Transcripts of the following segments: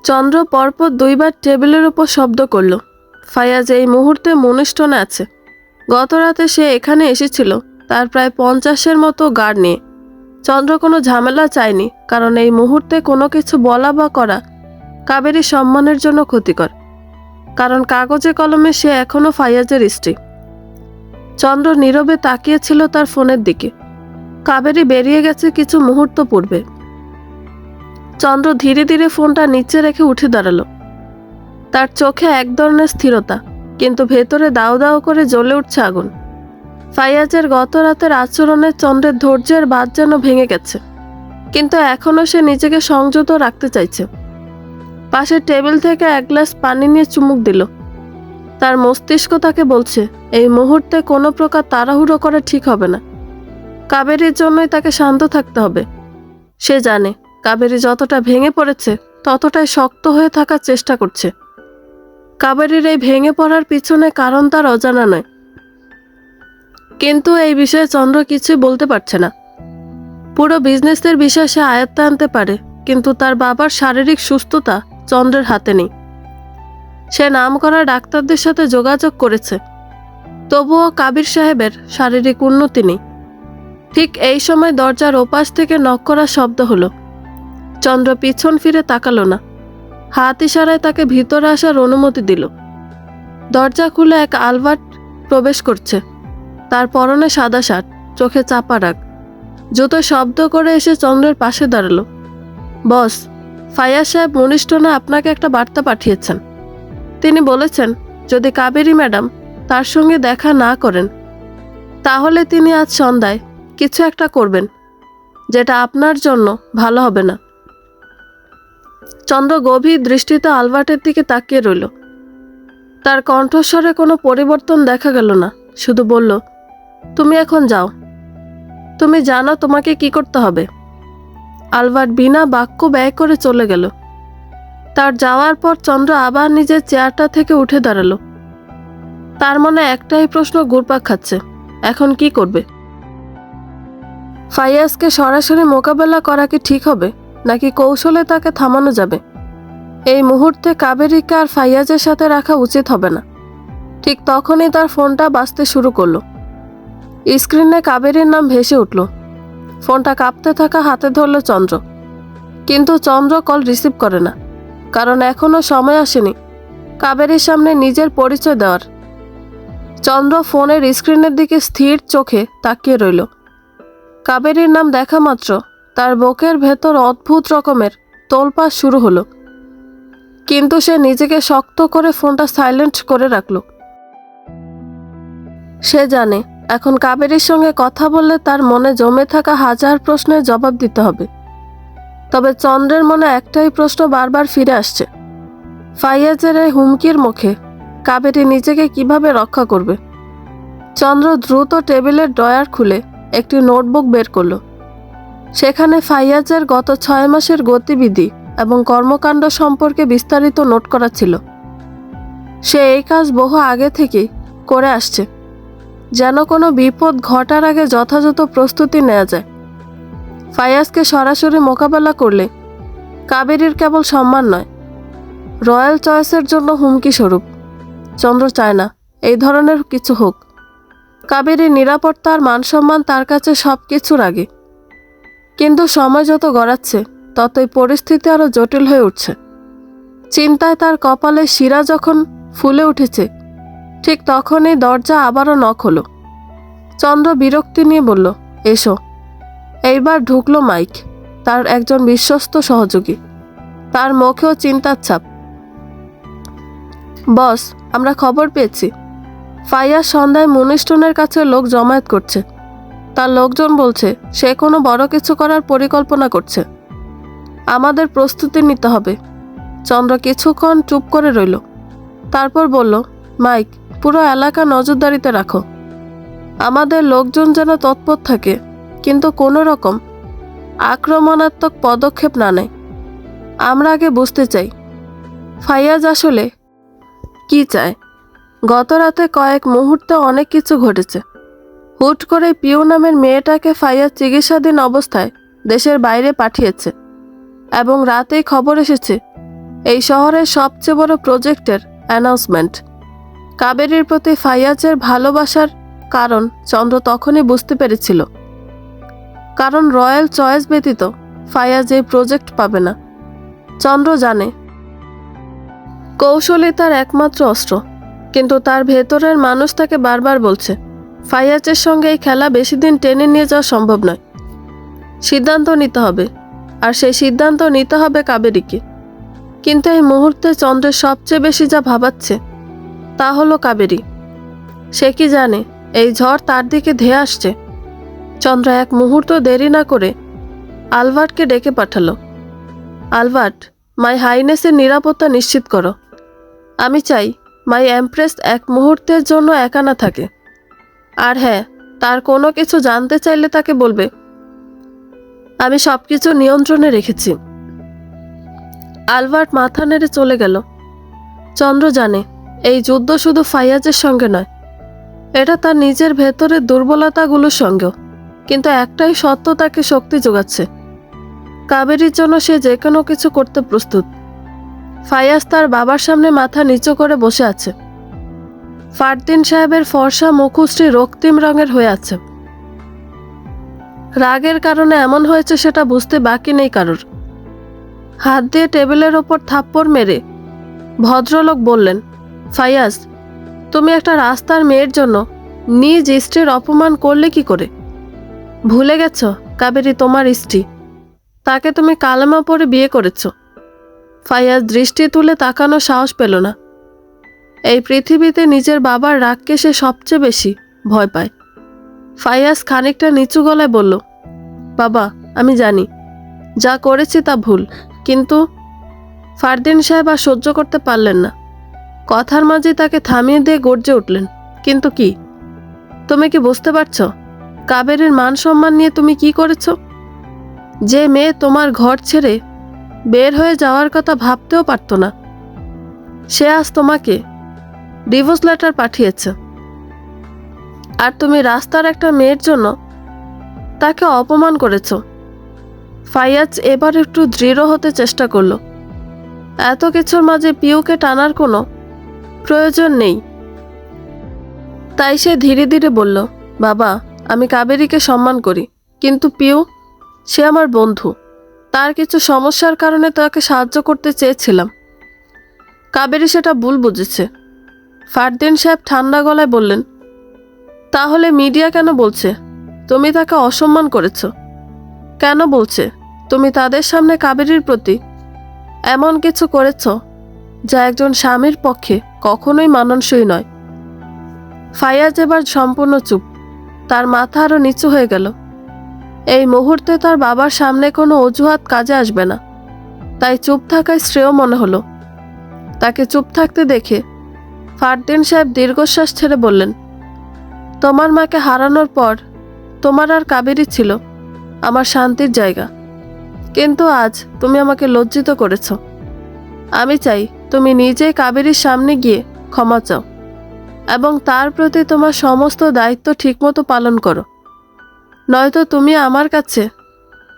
চন্দ্র পরপর 2বার টেবিলের উপর শব্দ করল। ফায়াজ এই মুহূর্তে মনিষ্টনে আছে। গত রাতে সে এখানে এসেছিল তার প্রায় 50-এর মতো গার্ড নিয়ে। চন্দ্র কোনো ঝামেলা চায়নি, কারণ এই মুহূর্তে কোনো কিছু বলা বা করা কাবেরী সম্মানের জন্য ক্ষতিকর। কারণ কাগজে কলমে সে এখনও ফায়াজের স্ত্রী। চন্দ্র নীরবে তাকিয়েছিল তার ফোনের দিকে। কাবেরী বেরিয়ে গেছে কিছু মুহূর্ত পূর্বে। চন্দ্র ধীরে ধীরে ফোনটা নিচে রেখে উঠে দাঁড়ালো। তার চোখে এক ধরনের স্থিরতা, কিন্তু ভেতরে দাউ দাউ করে জ্বলে উঠছে আগুন। ফাইয়াজের গত রাতের আচরণে চন্দ্রের ধৈর্যের বাঁধ যেন ভেঙে গেছে, কিন্তু এখনও সে নিজেকে সংযত রাখতে চাইছে। পাশের টেবিল থেকে এক গ্লাস পানি নিয়ে চুমুক দিল। তার মস্তিষ্ক তাকে বলছে এই মুহূর্তে কোনো প্রকার তাড়াহুড়ো করা ঠিক হবে না। কাবেরীর জন্যই তাকে শান্ত থাকতে হবে। সে জানে কাবেরী যতটা ভেঙে পড়েছে ততটাই শক্ত হয়ে থাকার চেষ্টা করছে। কাবেরীর এই ভেঙে পড়ার পিছনে কারণ তার অজানা নয়, কিন্তু এই বিষয়ে চন্দ্র কিছুই বলতে পারছে না। পুরো বিজনেসের বিষয় সে আয়ত্তে আনতে পারে, কিন্তু তার বাবার শারীরিক সুস্থতা চন্দ্রের হাতে নেই। সে নামকরা ডাক্তারদের সাথে যোগাযোগ করেছে, তবুও কাবির সাহেবের শারীরিক উন্নতি নেই। ঠিক এই সময় দরজার ওপাশ থেকে নক করার শব্দ হলো। চন্দ্র পিছন ফিরে তাকালো না, হাত ইশারায় তাকে ভিতরে আসার অনুমতি দিল। দরজা খুলে এক আলবার্ট প্রবেশ করছে। তার পরনে সাদা শার্ট, চোখে চাপা রাগ। জুতো শব্দ করে এসে চন্দ্রের পাশে দাঁড়ালো। বস, ফায়াজ সাহেব মনিষ্টনে আপনাকে একটা বার্তা পাঠিয়েছেন। তিনি বলেছেন যদি কাবেরী ম্যাডাম তার সঙ্গে দেখা না করেন, তাহলে তিনি আজ সন্ধ্যায় কিছু একটা করবেন যেটা আপনার জন্য ভালো হবে না। চন্দ্র গভীর দৃষ্টিতে আলবার্টের দিকে তাকিয়ে রইল। তার কণ্ঠস্বরে কোনো পরিবর্তন দেখা গেল না, শুধু বলল, তুমি এখন যাও। তুমি জানো তোমাকে কি করতে হবে। আলবার্ট বিনা বাক্য ব্যয় করে চলে গেল। তার যাওয়ার পর চন্দ্র আবার নিজের চেয়ারটা থেকে উঠে দাঁড়ালো। তার মনে একটাই প্রশ্ন ঘুরপাক খাচ্ছে, এখন কি করবে। ফাইয়াজকে সরাসরি মোকাবেলা করা কি ঠিক হবে, নাকি কৌশলে তাকে থামানো যাবে। এই মুহূর্তে কাবেরীকে আর ফাইয়াজের সাথে রাখা উচিত হবে না। ঠিক তখনই তার ফোনটা বাজতে শুরু করলো। স্ক্রিনে কাবেরীর নাম ভেসে উঠল। ফোনটা কাঁপতে থাকা হাতে ধরল চন্দ্র, কিন্তু চন্দ্র কল রিসিভ করে না, কারণ এখনও সময় আসেনি কাবেরীর সামনে নিজের পরিচয় দেওয়ার। চন্দ্র ফোনের স্ক্রিনের দিকে স্থির চোখে তাকিয়ে রইল। কাবেরীর নাম দেখা মাত্র তার বুকের ভেতর অদ্ভুত রকমের তোলপাড় শুরু হলো, কিন্তু সে নিজেকে শক্ত করে ফোনটা সাইলেন্ট করে রাখল। সে জানে এখন কাবেরীর সঙ্গে কথা বললে তার মনে জমে থাকা হাজার প্রশ্নের জবাব দিতে হবে। তবে চন্দ্রের মনে একটাই প্রশ্ন বারবার ফিরে আসছে, ফাইয়াজের এই হুমকির মুখে কাবেরী নিজেকে কিভাবে রক্ষা করবে। চন্দ্র দ্রুত টেবিলের ড্রয়ার খুলে একটি নোটবুক বের করল। সেখানে ফাইয়াজের গত 6 মাসের গতিবিধি এবং কর্মকাণ্ড সম্পর্কে বিস্তারিত নোট করা ছিল। সে এই কাজ বহু আগে থেকেই করে আসছে, যেন কোনো বিপদ ঘটার আগে যথাযথ প্রস্তুতি নেওয়া যায়। ফাইয়াজকে সরাসরি মোকাবেলা করলে কাবেরীর কেবল সম্মান নয়, রয়্যাল চয়েসের জন্য হুমকি স্বরূপ। চন্দ্র চায় না এই ধরনের কিছু হোক। কাবেরীর নিরাপত্তা আর মানসম্মান তার কাছে সব কিছুর আগে। কিন্তু সময় যত গড়াচ্ছে ততই পরিস্থিতি আরও জটিল হয়ে উঠছে। চিন্তায় তার কপালে শিরা যখন ফুলে উঠেছে, ঠিক তখনই দরজা আবারও নক হলো। চন্দ্র বিরক্তি নিয়ে বলল, এসো। এইবার ঢুকলো মাইক, তার একজন বিশ্বস্ত সহযোগী। তার মুখেও চিন্তার ছাপ। বস, আমরা খবর পেয়েছি ফাইয়াজ সন্ধ্যায় মনিষ্টনের কাছে লোক জমায়েত করছে। তার লোকজন বলছে সে কোনো বড় কিছু করার পরিকল্পনা করছে। আমাদের প্রস্তুতি নিতে হবে। চন্দ্র কিছুক্ষণ চুপ করে রইল, তারপর বলল, মাইক, পুরো এলাকা নজরদারিতে রাখো। আমাদের লোকজন যেন তৎপর থাকে, কিন্তু কোনো রকম আক্রমণাত্মক পদক্ষেপ না নেয়। আমরা আগে বুঝতে চাই ফাইয়াজ আসলে কি চায়। গত রাতে কয়েক মুহূর্তে অনেক কিছু ঘটেছে। হুট করে পিউ নামের মেয়েটাকে ফাইয়াজ চিকিৎসাধীন অবস্থায় দেশের বাইরে পাঠিয়েছে, এবং রাতেই খবর এসেছে এই শহরের সবচেয়ে বড় প্রজেক্টের অ্যানাউন্সমেন্ট। কাবেরীর প্রতি ফাইয়াজের ভালোবাসার কারণ চন্দ্র তখনই বুঝতে পেরেছিল। কারণ রয়্যাল চয়েস ব্যতীত ফাইয়াজ এই প্রজেক্ট পাবে না। চন্দ্র জানে কৌশলই তার একমাত্র অস্ত্র, কিন্তু তার ভেতরের মানুষ তাকে বারবার বলছে ফাইয়াজের সঙ্গে এই খেলা বেশি দিন টেনে নিয়ে যাওয়া সম্ভব নয়। সিদ্ধান্ত নিতে হবে, আর সেই সিদ্ধান্ত নিতে হবে কাবেরীকে। কিন্তু এই মুহূর্তে চন্দ্রের সবচেয়ে বেশি যা ভাবাচ্ছে তা হলো কাবেরী। সে কি জানে এই ঝড় তার দিকে ধেয়ে আসছে? চন্দ্র এক মুহূর্ত দেরি না করে আলবার্টকে ডেকে পাঠালো। আলবার্ট, মাই হাইনেসের নিরাপত্তা নিশ্চিত করো। আমি চাই মাই এমপ্রেস এক মুহূর্তের জন্য একা না থাকে। আর হ্যাঁ, তার কোনো কিছু জানতে চাইলে তাকে বলবে আমি সবকিছু নিয়ন্ত্রণে রেখেছি। আলবার্ট মাথা নেড়ে চলে গেল। চন্দ্র জানে এই যুদ্ধ শুধু ফাইয়াজের সঙ্গে নয়, এটা তার নিজের ভেতরের দুর্বলতাগুলোর সঙ্গেও। কিন্তু একটাই সত্য তাকে শক্তি যোগাচ্ছে। কাবেরীর জন্য সে যে কোনো কিছু করতে প্রস্তুত। ফাইয়াজ তার বাবার সামনে মাথা নিচু করে বসে আছে। ফারদিন সাহেবের ফর্সা মুখোশটি রক্তিম রঙের হয়ে আছে। রাগের কারণে এমন হয়েছে সেটা বুঝতে বাকি নেই কারোর। হাত দিয়ে টেবিলের ওপর থাপ্পড় মেরে ভদ্রলোক বললেন, ফাইয়াজ, তুমি একটা রাস্তার মেয়ের জন্য নিজ স্ত্রীর অপমান করলে কি করে? ভুলে গেছ কাবেরী তোমার স্ত্রী, তাকে তুমি কালেমা পড়ে বিয়ে করেছ। ফাইয়াজ দৃষ্টি তুলে তাকানোর সাহস পেল না। এই পৃথিবীতে নিজের বাবার রাগকে সে সবচেয়ে বেশি ভয় পায়। ফাইয়াজ খানিকটা নিচু গলায় বলল, বাবা, আমি জানি যা করেছি তা ভুল, কিন্তু ফারদিন সাহেব আর সহ্য করতে পারলেন না। কথার মাঝে তাকে থামিয়ে দিয়ে গর্জে উঠলেন, কিন্তু কি? তুমি কি বুঝতে পারছো কাবেরীর মান সম্মান নিয়ে তুমি কি করেছ? যে মেয়ে তোমার ঘর ছেড়ে বের হয়ে যাওয়ার কথা ভাবতেও পারতো না, সে আজ তোমাকে ডিভোর্স লেটার পাঠিয়েছে। আর তুমি রাস্তার একটা মেয়ের জন্য তাকে অপমান করেছ। ফাইয়াজ এবার একটু দৃঢ় হতে চেষ্টা করলো। এত কিছুর মাঝে পিউকে টানার কোনো প্রয়োজন নেই। তাই সে ধীরে ধীরে বলল, বাবা, আমি কাবেরীকে সম্মান করি, কিন্তু পিউ, সে আমার বন্ধু। তার কিছু সমস্যার কারণে তাকে সাহায্য করতে চেয়েছিলাম। কাবেরী সেটা ভুল বুঝেছে। ফারদিন সাহেব ঠান্ডা গলায় বললেন, তাহলে মিডিয়া কেন বলছে তুমি তাকে অসম্মান করেছ? কেন বলছে তুমি তাদের সামনে কাবেরীর প্রতি এমন কিছু করেছ যা একজন স্বামীর পক্ষে কখনোই মানানসই নয়? ফাইয়াজ এবার সম্পূর্ণ চুপ। তার মাথা আরো নিচু হয়ে গেল। এই মুহূর্তে তার বাবার সামনে কোনো অজুহাত কাজে আসবে না, তাই চুপ থাকায় শ্রেয় মনে হলো। তাকে চুপ থাকতে দেখে ফারদিন সাহেব দীর্ঘশ্বাস ছেড়ে বললেন, তোমার মাকে হারানোর পর তোমার আর কাবেরী ছিল আমার শান্তির জায়গা, কিন্তু আজ তুমি আমাকে লজ্জিত করেছ। আমি চাই তুমি নিজেই কাবেরীর সামনে গিয়ে ক্ষমা চাও এবং তার প্রতি তোমার সমস্ত দায়িত্ব ঠিকমতো পালন করো, নয়তো তুমি আমার কাছে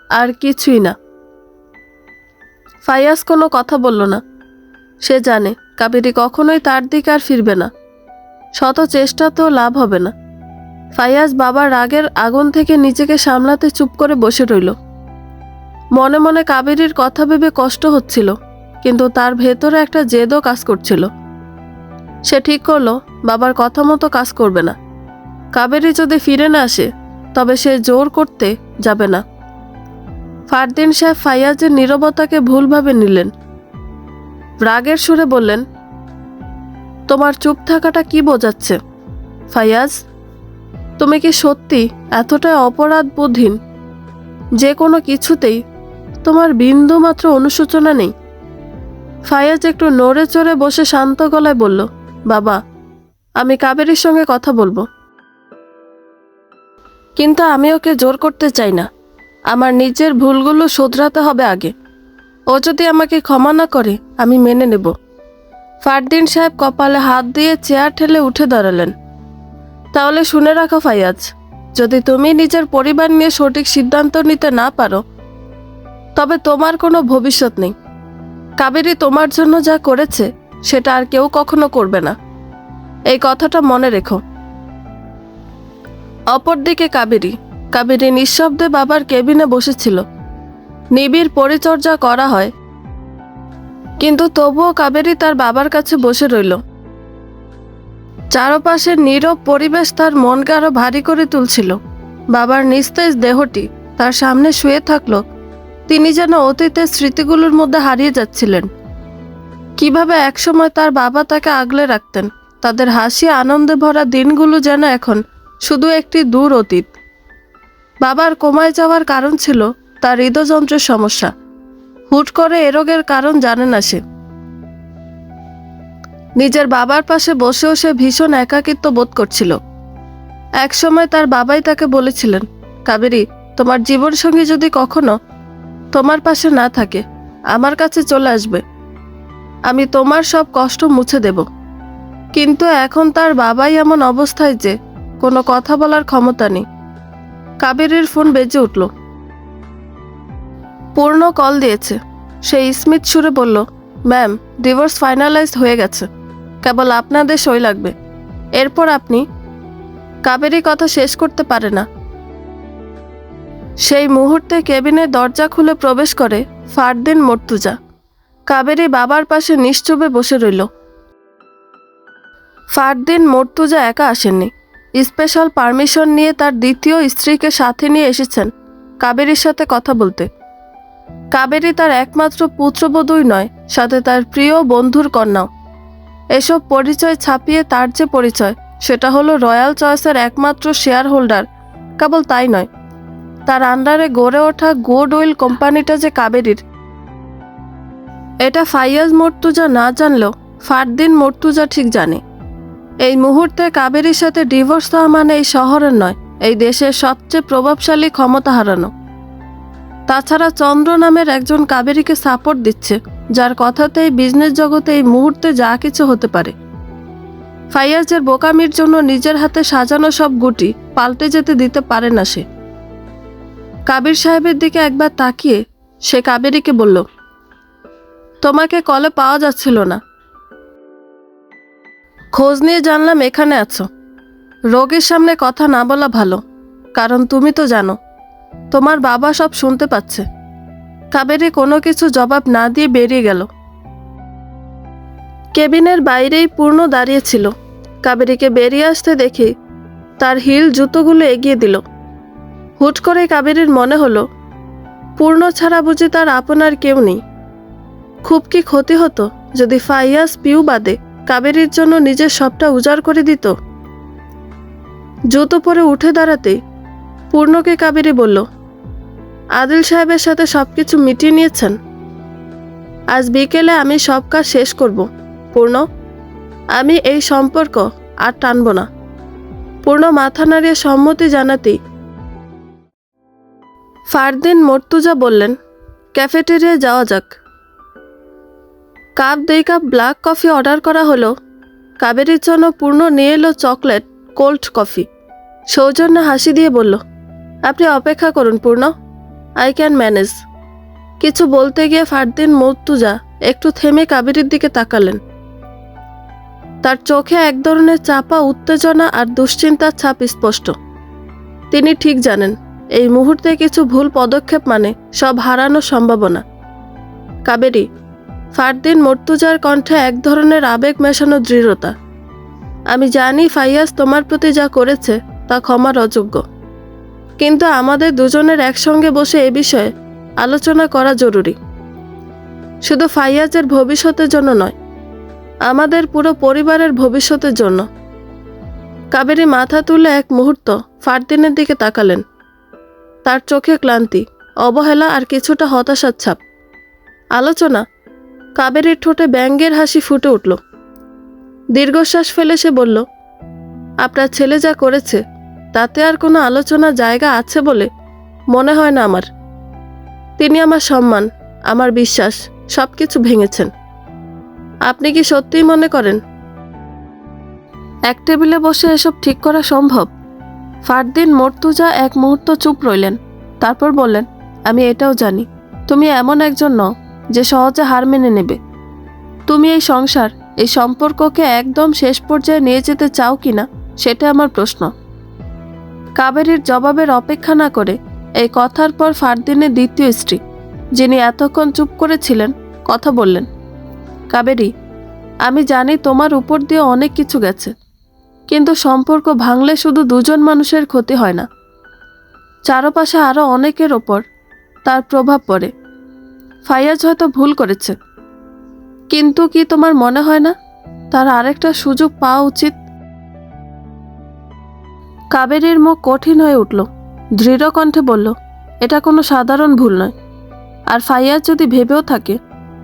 আর কিছুই না। ফাইয়াজ কোনো কথা বলল না। সে জানে কাবেরী কখনোই তার দিকে আর ফিরবে না। শত চেষ্টা তো লাভ হবে না। ফাইয়াজ বাবার রাগের আগুন থেকে নিজেকে সামলাতে চুপ করে বসে রইল। মনে মনে কাবেরীর কথা ভেবে কষ্ট হচ্ছিল, কিন্তু তার ভেতরে একটা জেদও কাজ করছিল। সে ঠিক করলো বাবার কথা মতো কাজ করবে না। কাবেরী যদি ফিরে না আসে তবে সে জোর করতে যাবে না। ফারদিন সাহেব ফাইয়াজের নীরবতাকে ভুলভাবে নিলেন। রাগের সুরে বললেন, তোমার চুপ থাকাটা কি বোঝাচ্ছে ফাইয়াজ? তুমি কি সত্যি এতটাই অপরাধবোধহীন যে কোনো কিছুতেই তোমার বিন্দু মাত্র অনুশোচনা নেই? ফাইয়াজ একটু নড়ে চড়ে বসে শান্ত গলায় বলল, বাবা, আমি কাবেরীর সঙ্গে কথা বলবো, কিন্তু আমি ওকে জোর করতে চাই না। আমার নিজের ভুলগুলো শোধরাতে হবে আগে। ও যদি আমাকে ক্ষমা না করে আমি মেনে নেব। ফারদিন সাহেব কপালে হাত দিয়ে চেয়ার ঠেলে উঠে দাঁড়ালেন। তাহলে শুনে রাখো ফাইয়াজ, যদি তুমি নিজের পরিবার নিয়ে সঠিক সিদ্ধান্ত নিতে না পারো তবে তোমার কোনো ভবিষ্যৎ নেই। কাবেরী তোমার জন্য যা করেছে সেটা আর কেউ কখনো করবে না, এই কথাটা মনে রেখো। অপরদিকে কাবেরী নিঃশব্দে বাবার কেবিনে বসেছিল। নিবিড় পরিচর্যা করা হয়, কিন্তু তবুও কাবেরী তার বাবার কাছে বসে রইল। চারপাশের নীরব পরিবেশ তার মনকে আরো ভারী করে তুলছিল। বাবার নিস্তেজ দেহটি তার সামনে শুয়ে থাকলো, তিনি যেন অতীতের স্মৃতিগুলোর মধ্যে হারিয়ে যাচ্ছিলেন। কিভাবে একসময় তার বাবা তাকে আগলে রাখতেন, তাদের হাসি আনন্দে ভরা দিনগুলো যেন এখন শুধু একটি দূর অতীত। বাবার কোমায় যাওয়ার কারণ ছিল তার হৃদযন্ত্রের সমস্যা। হুট করে এ রোগের কারণ জানে না সে। নিজের বাবার পাশে বসেও সে ভীষণ একাকিত্ব বোধ করছিল। একসময় তার বাবাই তাকে বলেছিলেন, কাবেরী, তোমার জীবনসঙ্গী যদি কখনো তোমার পাশে না থাকে, আমার কাছে চলে আসবে, আমি তোমার সব কষ্ট মুছে দেব। কিন্তু এখন তার বাবাই এমন অবস্থায় যে কোনো কথা বলার ক্ষমতা নেই। কাবেরীর ফোন বেজে উঠল। পূর্ণ কল দিয়েছে। সে স্মিত সুরে বলল, ম্যাম, ডিভোর্স ফাইনালাইজড হয়ে গেছে, কেবল আপনাদের সই লাগবে, এরপর আপনি। কাবেরী কথা শেষ করতে পারে না। সেই মুহূর্তে কেবিনের দরজা খুলে প্রবেশ করে ফারদিন মর্তুজা। কাবেরী বাবার পাশে নিশ্চুপে বসে রইল। ফারদিন মর্তুজা একা আসেননি, স্পেশাল পারমিশন নিয়ে তার দ্বিতীয় স্ত্রীকে সাথে নিয়ে এসেছেন কাবেরীর সাথে কথা বলতে। কাবেরী তার একমাত্র পুত্রবধূই নয়, সাথে তার প্রিয় বন্ধুর কন্যাও। এসব পরিচয় ছাপিয়ে তার যে পরিচয়, সেটা হলো রয়্যাল চয়েসের একমাত্র শেয়ার হোল্ডার। কেবল তাই নয়, তার আন্ডারে গড়ে ওঠা গুড উইল কোম্পানিটা যে কাবেরীর, এটা ফাইয়াজ মর্তুজা না জানলেও ফারদিন মর্তুজা ঠিক জানে। এই মুহূর্তে কাবেরীর সাথে ডিভোর্স হওয়া মানে এই শহরের নয়, এই দেশের সবচেয়ে প্রভাবশালী ক্ষমতা হারানো। তাছাড়া চন্দ্র নামের একজন কাবেরীকে সাপোর্ট দিচ্ছে, যার কথাতেই বিজনেস জগতে এই মুহূর্তে যা কিছু হতে পারে। ফাইয়াজের বোকামির জন্য নিজের হাতে সাজানো সব গুটি পাল্টে যেতে দিতে পারে না সে। কাবির সাহেবের দিকে একবার তাকিয়ে সে কাবেরীকে বলল, তোমাকে কলে পাওয়া যাচ্ছিল না, খোঁজ নিয়ে জানলাম এখানে আছো। রোগীর সামনে কথা না বলা ভালো, কারণ তুমি তো জানো তোমার বাবা সব শুনতে পাচ্ছে। কাবেরী কোনো কিছু জবাব না দিয়ে বেরিয়ে গেল। কেবিনের বাইরেই পূর্ণ দাঁড়িয়েছিল। কাবেরীকে বেরিয়ে আসতে দেখে তার হিল জুতোগুলো এগিয়ে দিল। হুট করে কাবেরীর মনে হলো, পূর্ণ ছাড়া বুঝি তার আপনার কেউ নেই। খুব কি ক্ষতি হতো যদি ফাইয়াজ পিউ বাদে কাবেরীর জন্য নিজের সবটা উজাড় করে দিত? জুতো পরে উঠে দাঁড়াতেই পূর্ণকে কাবেরী বলল, আদিল সাহেবের সাথে সবকিছু মিটিয়ে নিয়েছেন? আজ বিকেলে আমি সব কাজ শেষ করব পূর্ণ, আমি এই সম্পর্ক আর টানব না। পূর্ণ মাথা নাড়িয়ে সম্মতি জানাতেই ফারদিন মর্তুজা বললেন, ক্যাফেটেরিয়ায় যাওয়া যাক। Cup 2 cup black coffee order করা হলো। কাবেরীর জন্য পূর্ণ নিয়ে এলো চকলেট কোল্ড কফি। সৌজন্য হাসি দিয়ে বলল, আপনি অপেক্ষা করুন পূর্ণ, আই ক্যান ম্যানেজ। কিছু বলতে গিয়ে ফারদিন মর্তুজা একটু থেমে কাবেরীর দিকে তাকালেন। তার চোখে এক ধরনের চাপা উত্তেজনা আর দুশ্চিন্তার ছাপ স্পষ্ট। তিনি ঠিক জানেন এই মুহূর্তে কিছু ভুল পদক্ষেপ মানে সব হারানোর সম্ভাবনা। কাবেরী, ফারদিন মর্তুজার কণ্ঠে এক ধরনের আবেগ মেশানো দৃঢ়তা। আমি জানি ফাইয়াজ তোমার প্রতি যা করেছে তা ক্ষমার অযোগ্য, কিন্তু আমাদের দুজনের একসঙ্গে বসে এ বিষয়ে আলোচনা করা জরুরি। শুধু ফাইয়াজের ভবিষ্যতের জন্য নয়, আমাদের পুরো পরিবারের ভবিষ্যতের জন্য। কাবেরী মাথা তুলে এক মুহূর্ত ফারদিনের দিকে তাকালেন। তার চোখে ক্লান্তি, অবহেলা আর কিছুটা হতাশার ছাপ। আলোচনা? কাবেরীর ঠোঁটে ব্যঙ্গের হাসি ফুটে উঠল। দীর্ঘশ্বাস ফেলে সে বলল, আপনার ছেলে যা করেছে তাতে আর কোনো আলোচনার জায়গা আছে বলে মনে হয় না আমার। তিনি আমার সম্মান, আমার বিশ্বাস সব কিছু ভেঙেছেন। আপনি কি সত্যিই মনে করেন এক টেবিলে বসে এসব ঠিক করা সম্ভব? ফারদিন মর্তুজা এক মুহূর্ত চুপ রইলেন, তারপর বললেন, আমি এটাও জানি তুমি এমন একজন নও যে সহজে হার মেনে নেবে। তুমি এই সংসার, এই সম্পর্ককে একদম শেষ পর্যায়ে নিয়ে যেতে চাও কিনা সেটা আমার প্রশ্ন। কাবেরীর জবাবের অপেক্ষা না করে এই কথার পর ফারদিনের দ্বিতীয় স্ত্রী, যিনি এতক্ষণ চুপ করেছিলেন, কথা বললেন। কাবেরী, আমি জানি তোমার উপর দিয়ে অনেক কিছু গেছে, কিন্তু সম্পর্ক ভাঙলে শুধু দুজন মানুষের ক্ষতি হয় না, চারপাশে আরও অনেকের ওপর তার প্রভাব পড়ে। ফাইয়াজ হয়তো ভুল করেছে, কিন্তু কি তোমার মনে হয় না তার আরেকটা সুযোগ পাওয়া উচিত? কাবেরীর মুখ কঠিন হয়ে উঠল, দৃঢ় কণ্ঠে বলল, এটা কোনো সাধারণ ভুল নয়। আর ফাইয়াজ যদি ভেবেও থাকে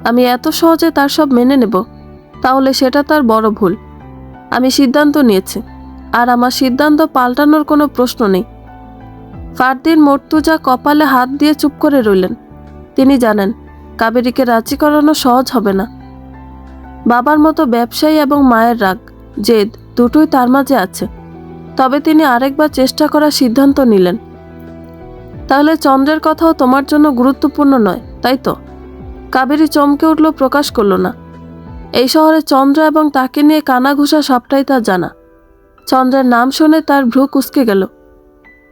আমি এত সহজে তার সব মেনে নেব, তাহলে সেটা তার বড় ভুল। আমি সিদ্ধান্ত নিয়েছি, আর আমার সিদ্ধান্ত পাল্টানোর কোনো প্রশ্ন নেই। ফারদিন মর্তুজা কপালে হাত দিয়ে চুপ করে রইলেন। তিনি জানেন কাবেরীকে রাজি করানো সহজ হবে না। বাবার মতো ব্যবসায়ী এবং মায়ের রাগ, জেদ দুটোই তার মাঝে আছে। তবে তিনি আরেকবার চেষ্টা করার সিদ্ধান্ত নিলেন। তাহলে চন্দ্রের কথাও তোমার জন্য গুরুত্বপূর্ণ নয়, তাই তো? কাবেরী চমকে উঠল, প্রকাশ করল না। এই শহরে চন্দ্র এবং তাকে নিয়ে কানাঘুষা সবটাই তার জানা। চন্দ্রের নাম শুনে তার ভ্রু কুঁচকে গেল।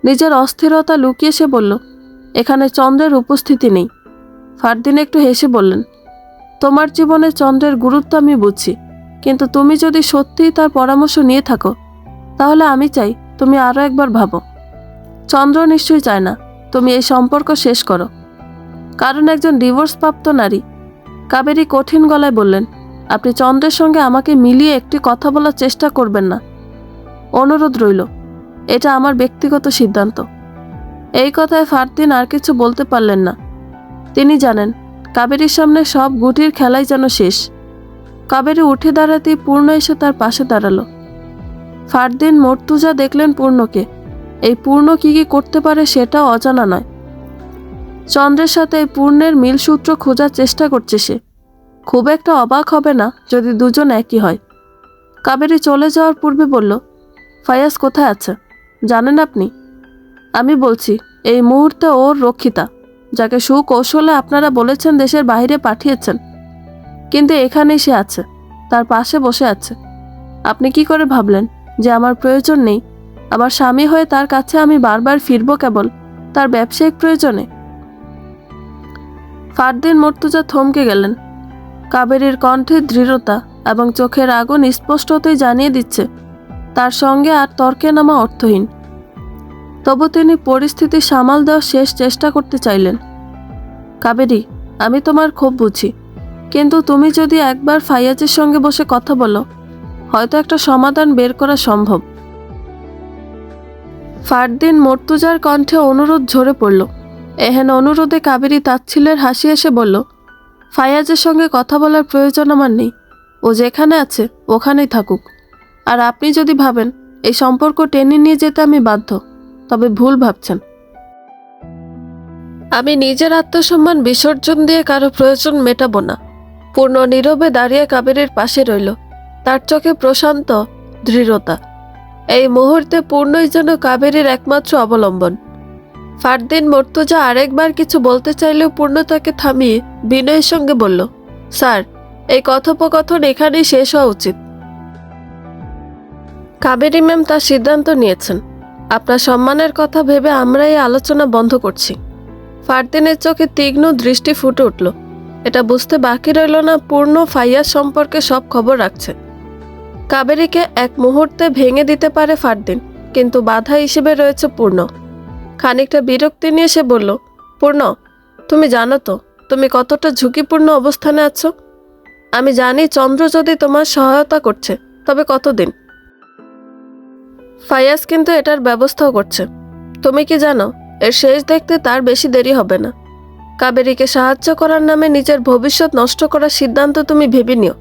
নিজের অস্থিরতা লুকিয়ে সে বলল, এখানে চন্দ্রের উপস্থিতি নেই। ফারদিন একটু হেসে বললেন, তোমার জীবনে চন্দ্রের গুরুত্ব আমি বুঝছি, কিন্তু তুমি যদি সত্যিই তার পরামর্শ নিয়ে থাকো, তাহলে আমি চাই তুমি আরও একবার ভাবো। চন্দ্র নিশ্চয়ই চায় না তুমি এই সম্পর্ক শেষ করো, কারণ একজন ডিভোর্সপ্রাপ্ত নারী। কাবেরী কঠিন গলায় বললেন, আপনি চন্দ্রের সঙ্গে আমাকে মিলিয়ে একটি কথা বলার চেষ্টা করবেন না। অনুরোধ রইল, এটা আমার ব্যক্তিগত সিদ্ধান্ত। এই কথায় ফারদিন আর কিছু বলতে পারলেন না। তিনি জানেন কাবেরীর সামনে সব গুটির খেলাই যেন শেষ। কাবেরী উঠে দাঁড়াতেই পূর্ণ এসে তার পাশে দাঁড়ালো। ফারদিন মর্তুজা দেখলেন পূর্ণকে। এই পূর্ণ কি কি করতে পারে সেটাও অজানা নয়। চন্দ্রের সাথে এই পূর্ণের মিলসূত্র খোঁজার চেষ্টা করছে সে। খুব একটা অবাক হবে না যদি দুজন একই হয়। কাবেরী চলে যাওয়ার পূর্বে বলল, ফায়াজ কোথায় আছে জানেন আপনি? আমি বলছি, এই মুহূর্তে ওর রক্ষিতা, যাকে সুকৌশলে আপনারা বলেছেন দেশের বাইরে পাঠিয়েছেন, কিন্তু এখানেই সে আছে, তার পাশে বসে আছে। আপনি কি করে ভাবলেন যে আমার প্রয়োজন নেই? আমার স্বামী হয়ে তার কাছে আমি বারবার ফিরব কেবল তার ব্যবসায়িক প্রয়োজনে? ফারদিন মর্তুজা থমকে গেলেন। কাবেরীর কণ্ঠে দৃঢ়তা এবং চোখের আগুন স্পষ্টতই জানিয়ে দিচ্ছে তার সঙ্গে আর তর্কে নামা অর্থহীন। তবু তিনি পরিস্থিতি সামাল দেওয়ার শেষ চেষ্টা করতে চাইলেন। কাবেরী, আমি তোমার খুব বুঝি, কিন্তু তুমি যদি একবার ফাইয়াজের সঙ্গে বসে কথা বলো, হয়তো একটা সমাধান বের করা সম্ভব। ফারদিন মর্তুজার কণ্ঠে অনুরোধ ঝরে পড়ল। এহেন অনুরোধে কাবেরী তাচ্ছিল্যের হাসি এসে বলল, ফাইয়াজের সঙ্গে কথা বলার প্রয়োজন আমার নেই। ও যেখানে আছে ওখানেই থাকুক। আর আপনি যদি ভাবেন এই সম্পর্ক টেনে নিয়ে যেতে আমি বাধ্য, তবে ভুল ভাবছেন। আমি নিজের আত্মসম্মান বিসর্জন দিয়ে কারো প্রয়োজন মেটাবো না। পূর্ণ নীরবে দাঁড়িয়ে কাবেরীর পাশে রইল, তার চোখে প্রশান্ত দৃঢ়তা। এই মুহূর্তে পূর্ণই যেন কাবেরীর একমাত্র অবলম্বন। ফারদিন মর্তুজা আরেকবার কিছু বলতে চাইলেও পূর্ণ তাকে থামিয়ে বিনয়ের সঙ্গে বলল, স্যার, এই কথোপকথন এখানেই শেষ হওয়া উচিত। কাবেরী ম্যাম তার সিদ্ধান্ত নিয়েছেন। আপনার সম্মানের কথা ভেবে আমরা এই আলোচনা বন্ধ করছি। ফারদিনের চোখে তীক্ষ্ণ দৃষ্টি ফুটে উঠল। এটা বুঝতে বাকি রইল না পূর্ণ ফাইয়াজ সম্পর্কে সব খবর রাখছে। কাবেরীকে এক মুহূর্তে ভেঙে দিতে পারে ফারদিন, কিন্তু বাধা হিসেবে রয়েছে পূর্ণ। খানিকটা বিরক্তি নিয়ে সে বলল, পূর্ণ, তুমি জানো তো তুমি কতটা ঝুঁকিপূর্ণ অবস্থানে আছো? আমি জানি চন্দ্র যদি তোমার সহায়তা করছে, তবে কতদিন? ফাইয়াজ কিন্তু এটার ব্যবস্থাও করছে। তুমি কি জানো এর শেষ দেখতে তার বেশি দেরি হবে না। কাবেরীকে সাহায্য করার নামে নিজের ভবিষ্যৎ নষ্ট করার সিদ্ধান্ত তুমি ভেবে নিও।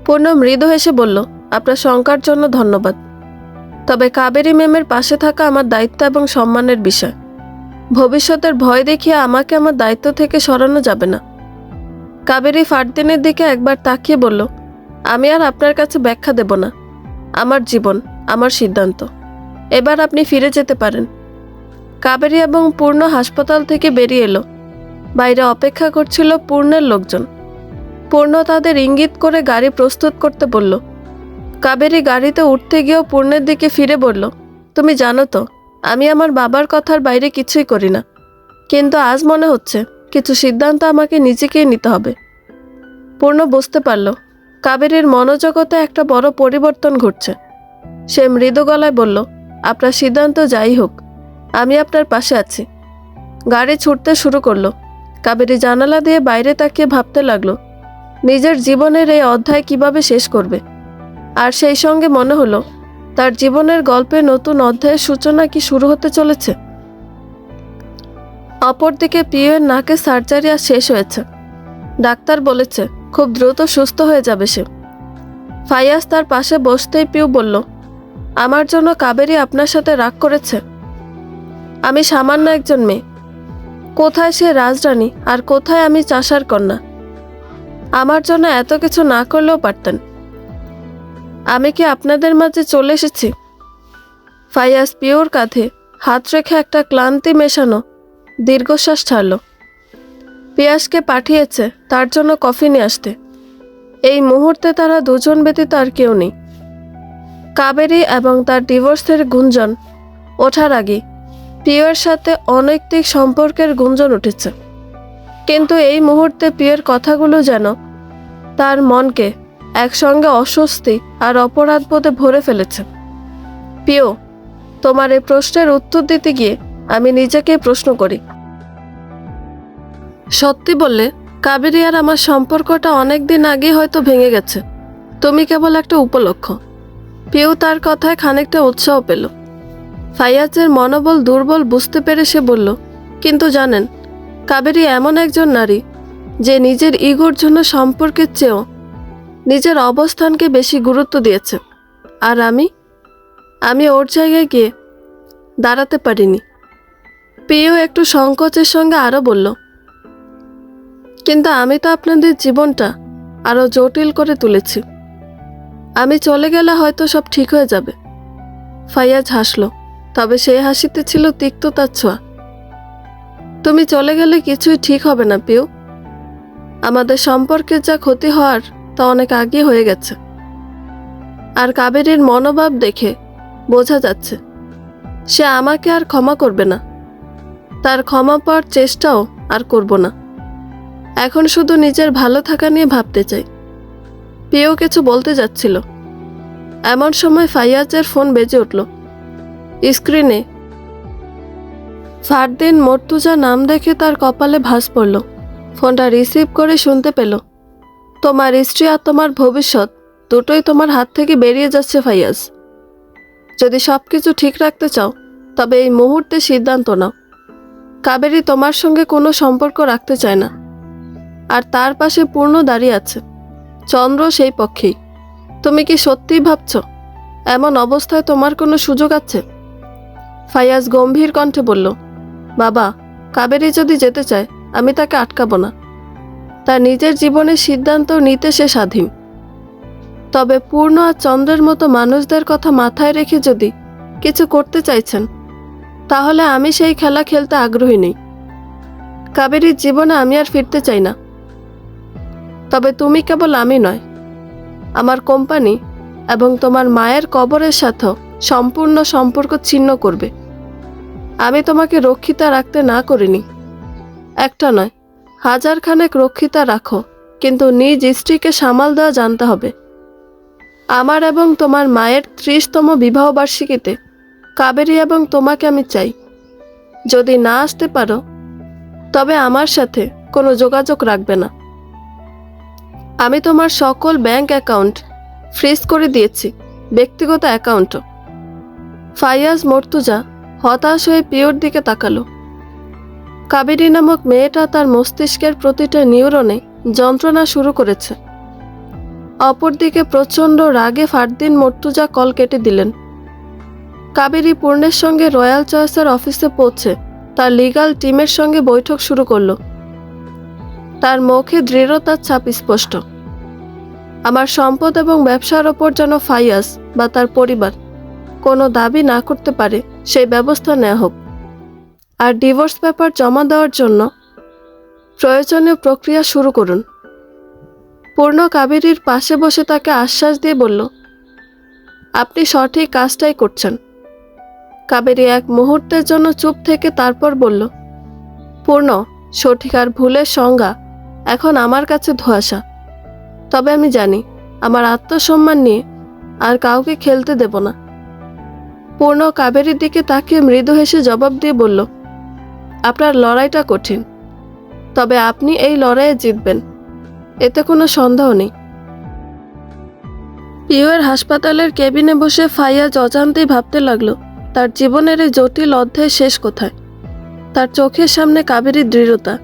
পূর্ণ মৃদু হেসে বলল, আপনার শঙ্কার জন্য ধন্যবাদ, তবে কাবেরী ম্যামের পাশে থাকা আমার দায়িত্ব এবং সম্মানের বিষয়। ভবিষ্যতের ভয় দেখিয়ে আমাকে আমার দায়িত্ব থেকে সরানো যাবে না। কাবেরী ফারদিনের দিকে একবার তাকিয়ে বলল, আমি আর আপনার কাছে ব্যাখ্যা দেব না। আমার জীবন, আমার সিদ্ধান্ত। এবার আপনি ফিরে যেতে পারেন। কাবেরী এবং পূর্ণ হাসপাতাল থেকে বেরিয়ে এলো। বাইরে অপেক্ষা করছিল পূর্ণের লোকজন। পূর্ণ তাদের ইঙ্গিত করে গাড়ি প্রস্তুত করতে বলল। কাবেরী গাড়িতে উঠতে গিয়েও পূর্ণের দিকে ফিরে বলল, তুমি জানো তো আমি আমার বাবার কথার বাইরে কিছুই করি না, কিন্তু আজ মনে হচ্ছে কিছু সিদ্ধান্ত আমাকে নিজেকেই নিতে হবে। পূর্ণ বুঝতে পারল কাবেরীর মনোজগতে একটা বড় পরিবর্তন ঘটছে। সে মৃদু গলায় বলল, আপনার সিদ্ধান্ত যাই হোক, আমি আপনার পাশে আছি। গাড়ি ছুটতে শুরু করলো। কাবেরী জানালা দিয়ে বাইরে তাকিয়ে ভাবতে লাগলো নিজের জীবনের এই অধ্যায় কিভাবে শেষ করবে। আর সেই সঙ্গে মনে হলো তার জীবনের গল্পে নতুন অধ্যায়ের সূচনা কি শুরু হতে চলেছে। অপরদিকে পিউয়ের নাকে সার্জারি আর শেষ হয়েছে। ডাক্তার বলেছে খুব দ্রুত সুস্থ হয়ে যাবে সে। ফাইয়াজ তার পাশে বসতেই পিউ বলল, আমার জন্য কাবেরী আপনার সাথে রাগ করেছে? আমি সামান্য একজন মেয়ে, কোথায় সে রাজরানী আর কোথায় আমি চাষার কন্যা। আমার জন্য এত কিছু না করলেও পারতেন। আমি কি আপনাদের মাঝে চলে এসেছি? ফাইয়াজ পিউর কাঁধে হাত রেখে একটা ক্লান্তি মেশানো দীর্ঘশ্বাস ছাড়ল। পিয়াসকে পাঠিয়েছে তার জন্য কফি নিয়ে আসতে। এই মুহূর্তে তারা দুজন ব্যতীত আর কেউ নেই। কাবেরী এবং তার ডিভোর্সের গুঞ্জন ওঠার আগে পিউয়ের সাথে অনৈতিক সম্পর্কের গুঞ্জন উঠেছে। কিন্তু এই মুহূর্তে পিউয়ের কথাগুলো যেন তার মনকে একসঙ্গে অস্বস্তি আর অপরাধবোধে ভরে ফেলেছে। পিউ, তোমার এই প্রশ্নের উত্তর দিতে গিয়ে আমি নিজেকেই প্রশ্ন করি। সত্যি বললে কাবেরী আর আমার সম্পর্কটা অনেক দিন আগেই হয়তো ভেঙে গেছে। তুমি কেবল একটা উপলক্ষ। পিউ তার কথায় খানিকটা উৎসাহ পেল। ফাইয়াজের মনোবল দুর্বল বুঝতে পেরে সে বলল, কিন্তু জানেন কাবেরী এমন একজন নারী যে নিজের ইগোর জন্য সম্পর্কের চেয়েও নিজের অবস্থানকে বেশি গুরুত্ব দিয়েছে। আর আমি ওর জায়গায় গিয়ে দাঁড়াতে পারিনি। পিউ একটু সংকোচের সঙ্গে আরও বলল, কিন্তু আমি তো আপনাদের জীবনটা আরও জটিল করে তুলেছি। আমি চলে গেলে হয়তো সব ঠিক হয়ে যাবে। ফাইয়াজ হাসল, তবে সেই হাসিতে ছিল তিক্ততার ছোঁয়া। তুমি চলে গেলে কিছুই ঠিক হবে না পিউ। আমাদের সম্পর্কের যা ক্ষতি হওয়ার তা অনেক আগে হয়ে গেছে। আর কাবেরীর মনোভাব দেখে বোঝা যাচ্ছে সে আমাকে আর ক্ষমা করবে না। তার ক্ষমা পাওয়ার চেষ্টাও আর করব না। এখন শুধু নিজের ভালো থাকা নিয়ে ভাবতে চাই। পিউ কিছু বলতে যাচ্ছিল, এমন সময় ফাইয়াজের ফোন বেজে উঠল। স্ক্রিনে ফারদিন মর্তুজা নাম দেখে তার কপালে ভাঁজ পড়ল। ফোনটা রিসিভ করে শুনতে পেল, তোমার স্ত্রী আর তোমার ভবিষ্যৎ দুটোই তোমার হাত থেকে বেরিয়ে যাচ্ছে ফাইয়াজ। যদি সব কিছু ঠিক রাখতে চাও তবে এই মুহূর্তে সিদ্ধান্ত নাও। কাবেরী তোমার সঙ্গে কোনো সম্পর্ক রাখতে চায় না, আর তার পাশে পূর্ণ দাঁড়িয়ে আছে। চন্দ্র সেই পক্ষেই। তুমি কি সত্যিই ভাবছ এমন অবস্থায় তোমার কোনো সুযোগ আছে? ফাইয়াজ গম্ভীর কণ্ঠে বলল, বাবা, কাবেরী যদি যেতে চায় আমি তাকে আটকাবো না। তার নিজের জীবনের সিদ্ধান্ত নিতে সে স্বাধীন। তবে পূর্ণ আর চন্দ্রের মতো মানুষদের কথা মাথায় রেখে যদি কিছু করতে চাইছেন তাহলে আমি সেই খেলা খেলতে আগ্রহী নেই। কাবেরীর জীবনে আমি আর ফিরতে চাই না। তবে তুমি কেবল আমি নয়, আমার কোম্পানি এবং তোমার মায়ের কবরের সাথেও সম্পূর্ণ সম্পর্ক ছিন্ন করবে। আমি তোমাকে রক্ষিতা রাখতে না করিনি। একটা নয়, হাজারখানেক রক্ষিতা রাখো, কিন্তু নিজ স্ত্রীকে সামাল দেওয়া জানতে হবে। আমার এবং তোমার মায়ের 30তম বিবাহবার্ষিকীতে কাবেরী এবং তোমাকে আমি চাই। যদি না আসতে পারো তবে আমার সাথে কোনো যোগাযোগ রাখবে না। আমি তোমার সকল ব্যাংক অ্যাকাউন্ট ফ্রিজ করে দিয়েছি, ব্যক্তিগত অ্যাকাউন্টও। ফাইয়াজ মর্তুজা হতাশ হয়ে পিওর দিকে তাকালো। কাবেরী নামক মেয়েটা তার মস্তিষ্কের প্রতিটা নিউরনে যন্ত্রণা শুরু করেছে। অপরদিকে প্রচণ্ড রাগে ফারদিন মর্তুজা কল কেটে দিলেন। কাবেরী পূর্ণের সঙ্গে রয়্যাল চয়েসের অফিসে পৌঁছে তার লিগ্যাল টিমের সঙ্গে বৈঠক শুরু করল। তার মুখে দৃঢ়তার ছাপ স্পষ্ট। আমার সম্পদ এবং ব্যবসার ওপর যেন ফাইয়াজ বা তার পরিবার কোনো দাবি না করতে পারে সেই ব্যবস্থা নেওয়া হোক। আর ডিভোর্স পেপার জমা দেওয়ার জন্য প্রয়োজনীয় প্রক্রিয়া শুরু করুন। পূর্ণ কাবেরীর পাশে বসে তাকে আশ্বাস দিয়ে বলল, আপনি সঠিক কাজটাই করছেন। কাবেরী এক মুহূর্তের জন্য চুপ থেকে তারপর বলল, পূর্ণ, সঠিক আর ভুলের সংজ্ঞা এখন আমার কাছে ধোঁয়াশা। তবে আমি জানি আমার আত্মসম্মান নিয়ে আর কাউকে খেলতে দেব না। পূর্ণ কাবেরীর দিকে তাকিয়ে মৃদু হেসে জবাব দিয়ে বলল, আপনার লড়াইটা কঠিন, তবে আপনি এই লড়াইয়ে জিতবেন, এতে কোনো সন্দেহ নেই। পিওর হাসপাতালের কেবিনে বসে ফাইয়াজ অজান্তেই ভাবতে লাগলো তার জীবনের এই জটিল অধ্যায় শেষ কোথায়। তার চোখের সামনে কাবেরীর দৃঢ়তা,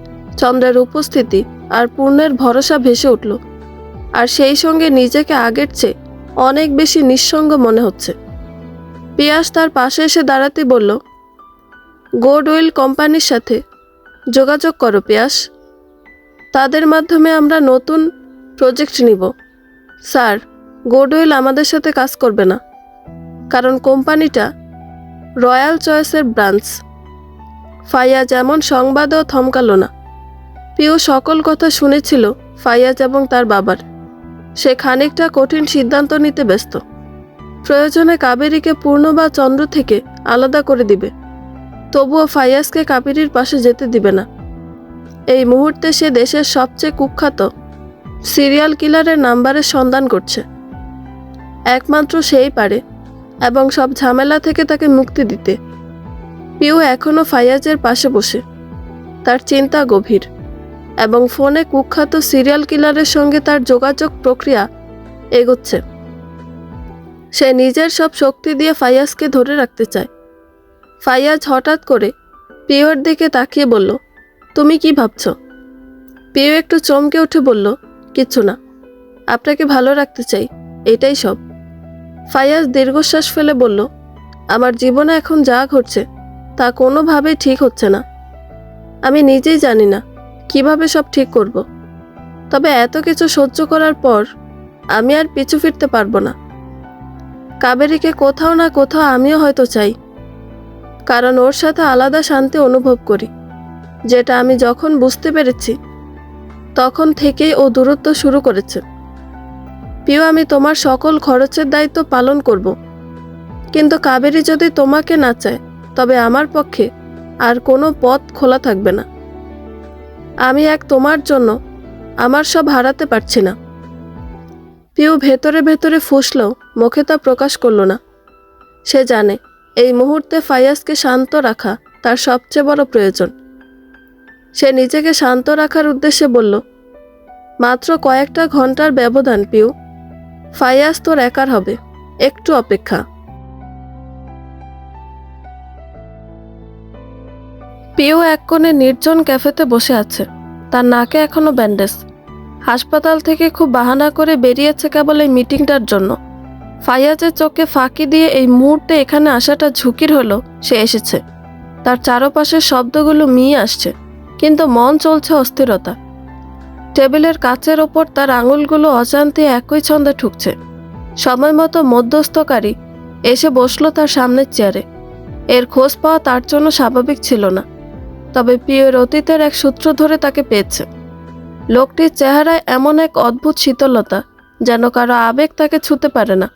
চন্দ্রের উপস্থিতি আর পূর্ণের ভরসা ভেসে উঠল, আর সেই সঙ্গে নিজেকে আগের চেয়ে অনেক বেশি নিঃসঙ্গ মনে হচ্ছে। পিয়াস তার পাশে এসে দাঁড়াতে বলল, গুডউইল কোম্পানির সাথে যোগাযোগ করো পিয়াস, তাদের মাধ্যমে আমরা নতুন প্রজেক্ট নিব। স্যার, গুডউইল আমাদের সাথে কাজ করবে না, কারণ কোম্পানিটা রয়্যাল চয়েসের ব্রাঞ্চ। ফাইয়াজ এমন সংবাদেও থমকালো না। পিউ সকল কথা শুনেছিল ফাইয়াজ এবং তার বাবার। সে খানিকটা কঠিন সিদ্ধান্ত নিতে ব্যস্ত। প্রয়োজনে কাবেরীকে পূর্ণ বা চন্দ্র থেকে আলাদা করে দিবে, তবুও ফাইয়াজকে কাবেরীর পাশে যেতে দিবে না। এই মুহূর্তে সে দেশের সবচেয়ে কুখ্যাত সিরিয়াল কিলারের নাম্বারের সন্ধান করছে। একমাত্র সেই পারে এবং সব ঝামেলা থেকে তাকে মুক্তি দিতে। পিউ এখনও ফাইয়াজের পাশে বসে, তার চিন্তা গভীর, এবং ফোনে কুখ্যাত সিরিয়াল কিলারের সঙ্গে তার যোগাযোগ প্রক্রিয়া এগোচ্ছে। সে নিজের সব শক্তি দিয়ে ফাইয়াজকে ধরে রাখতে চায়। ফাইয়াজ হঠাৎ করে পিউয়ের দিকে তাকিয়ে বলল, তুমি কি ভাবছ? পিউ একটু চমকে উঠে বলল, কিচ্ছু না, আপনাকে ভালো রাখতে চাই, এটাই সব। ফাইয়াজ দীর্ঘশ্বাস ফেলে বলল, আমার জীবনে এখন যা ঘটছে তা কোনোভাবেই ঠিক হচ্ছে না। আমি নিজেই জানি না কিভাবে সব ঠিক করব, তবে এত কিছু সহ্য করার পর আমি আর পিছু ফিরতে পারবো না। কাবেরীকে কোথাও না কোথাও আমিও হয়তো চাই, কারণ ওর সাথে আলাদা শান্তি অনুভব করি, যেটা আমি যখন বুঝতে পেরেছি তখন থেকেই ও দূরত্ব শুরু করেছে। পিউ, আমি তোমার সকল খরচের দায়িত্ব পালন করব, কিন্তু কাবেরী যদি তোমাকে না চায় তবে আমার পক্ষে আর কোনো পথ খোলা থাকবে না। আমি তোমার জন্য আমার সব হারাতে পারছি না। পিউ ভেতরে ভেতরে ফুঁসলেও মুখে তা প্রকাশ করল না। সে জানে এই মুহূর্তে ফাইয়াজকে শান্ত রাখা তার সবচেয়ে বড় প্রয়োজন। সে নিজেকে শান্ত রাখার উদ্দেশ্যে বলল, মাত্র কয়েকটা ঘন্টার ব্যবধান পিউ, ফাইয়াজ তোর একার হবে, একটু অপেক্ষা। পিউ এক কোণে নির্জন ক্যাফেতে বসে আছে, তার নাকে এখনো ব্যান্ডেজ। হাসপাতাল থেকে খুব বাহানা করে বেরিয়েছে কেবল এই মিটিংটার জন্য। ফাইয়াজের চোখে ফাঁকি দিয়ে এই মুহূর্তে এখানে আসাটা ঝুঁকির হলো সে এসেছে। তার চারপাশের শব্দগুলো মিয়ে আসছে, কিন্তু মন চলছে অস্থিরতা। টেবিলের কাচের ওপর তার আঙুলগুলো অজান্তে একই ছন্দে ঠুকছে। সময় মতো মধ্যস্থকারী এসে বসলো তার সামনের চেয়ারে। এর খোঁজ পাওয়া তার জন্য স্বাভাবিক ছিল না, তবে পিউয়ের অতীতের এক সূত্র ধরে তাকে পেয়েছে। লোকটির চেহারায় এমন এক অদ্ভুত শীতলতা, যেন কারো আবেগ তাকে ছুঁতে পারে না।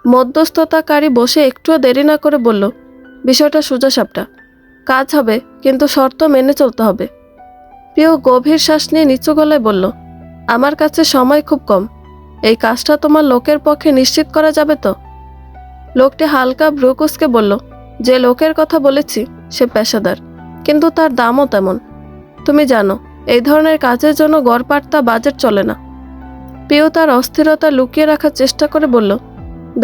মধ্যস্থতাকারী বসে একটুও দেরি না করে বলল, বিষয়টা সোজাসাপটা, কাজ হবে, কিন্তু শর্ত মেনে চলতে হবে। পিউ গভীর শ্বাস নিয়ে নিচু গলায় বলল, আমার কাছে সময় খুব কম, এই কাজটা তোমার লোকের পক্ষে নিশ্চিত করা যাবে তো? লোকটি হালকা ভ্রুকুচকে বলল, যে লোকের কথা বলেছি সে পেশাদার, কিন্তু তার দামও তেমন। তুমি জানো এই ধরনের কাজের জন্য গড়পাড়তা বাজেট চলে না। পিউ তার অস্থিরতা লুকিয়ে রাখার চেষ্টা করে বলল,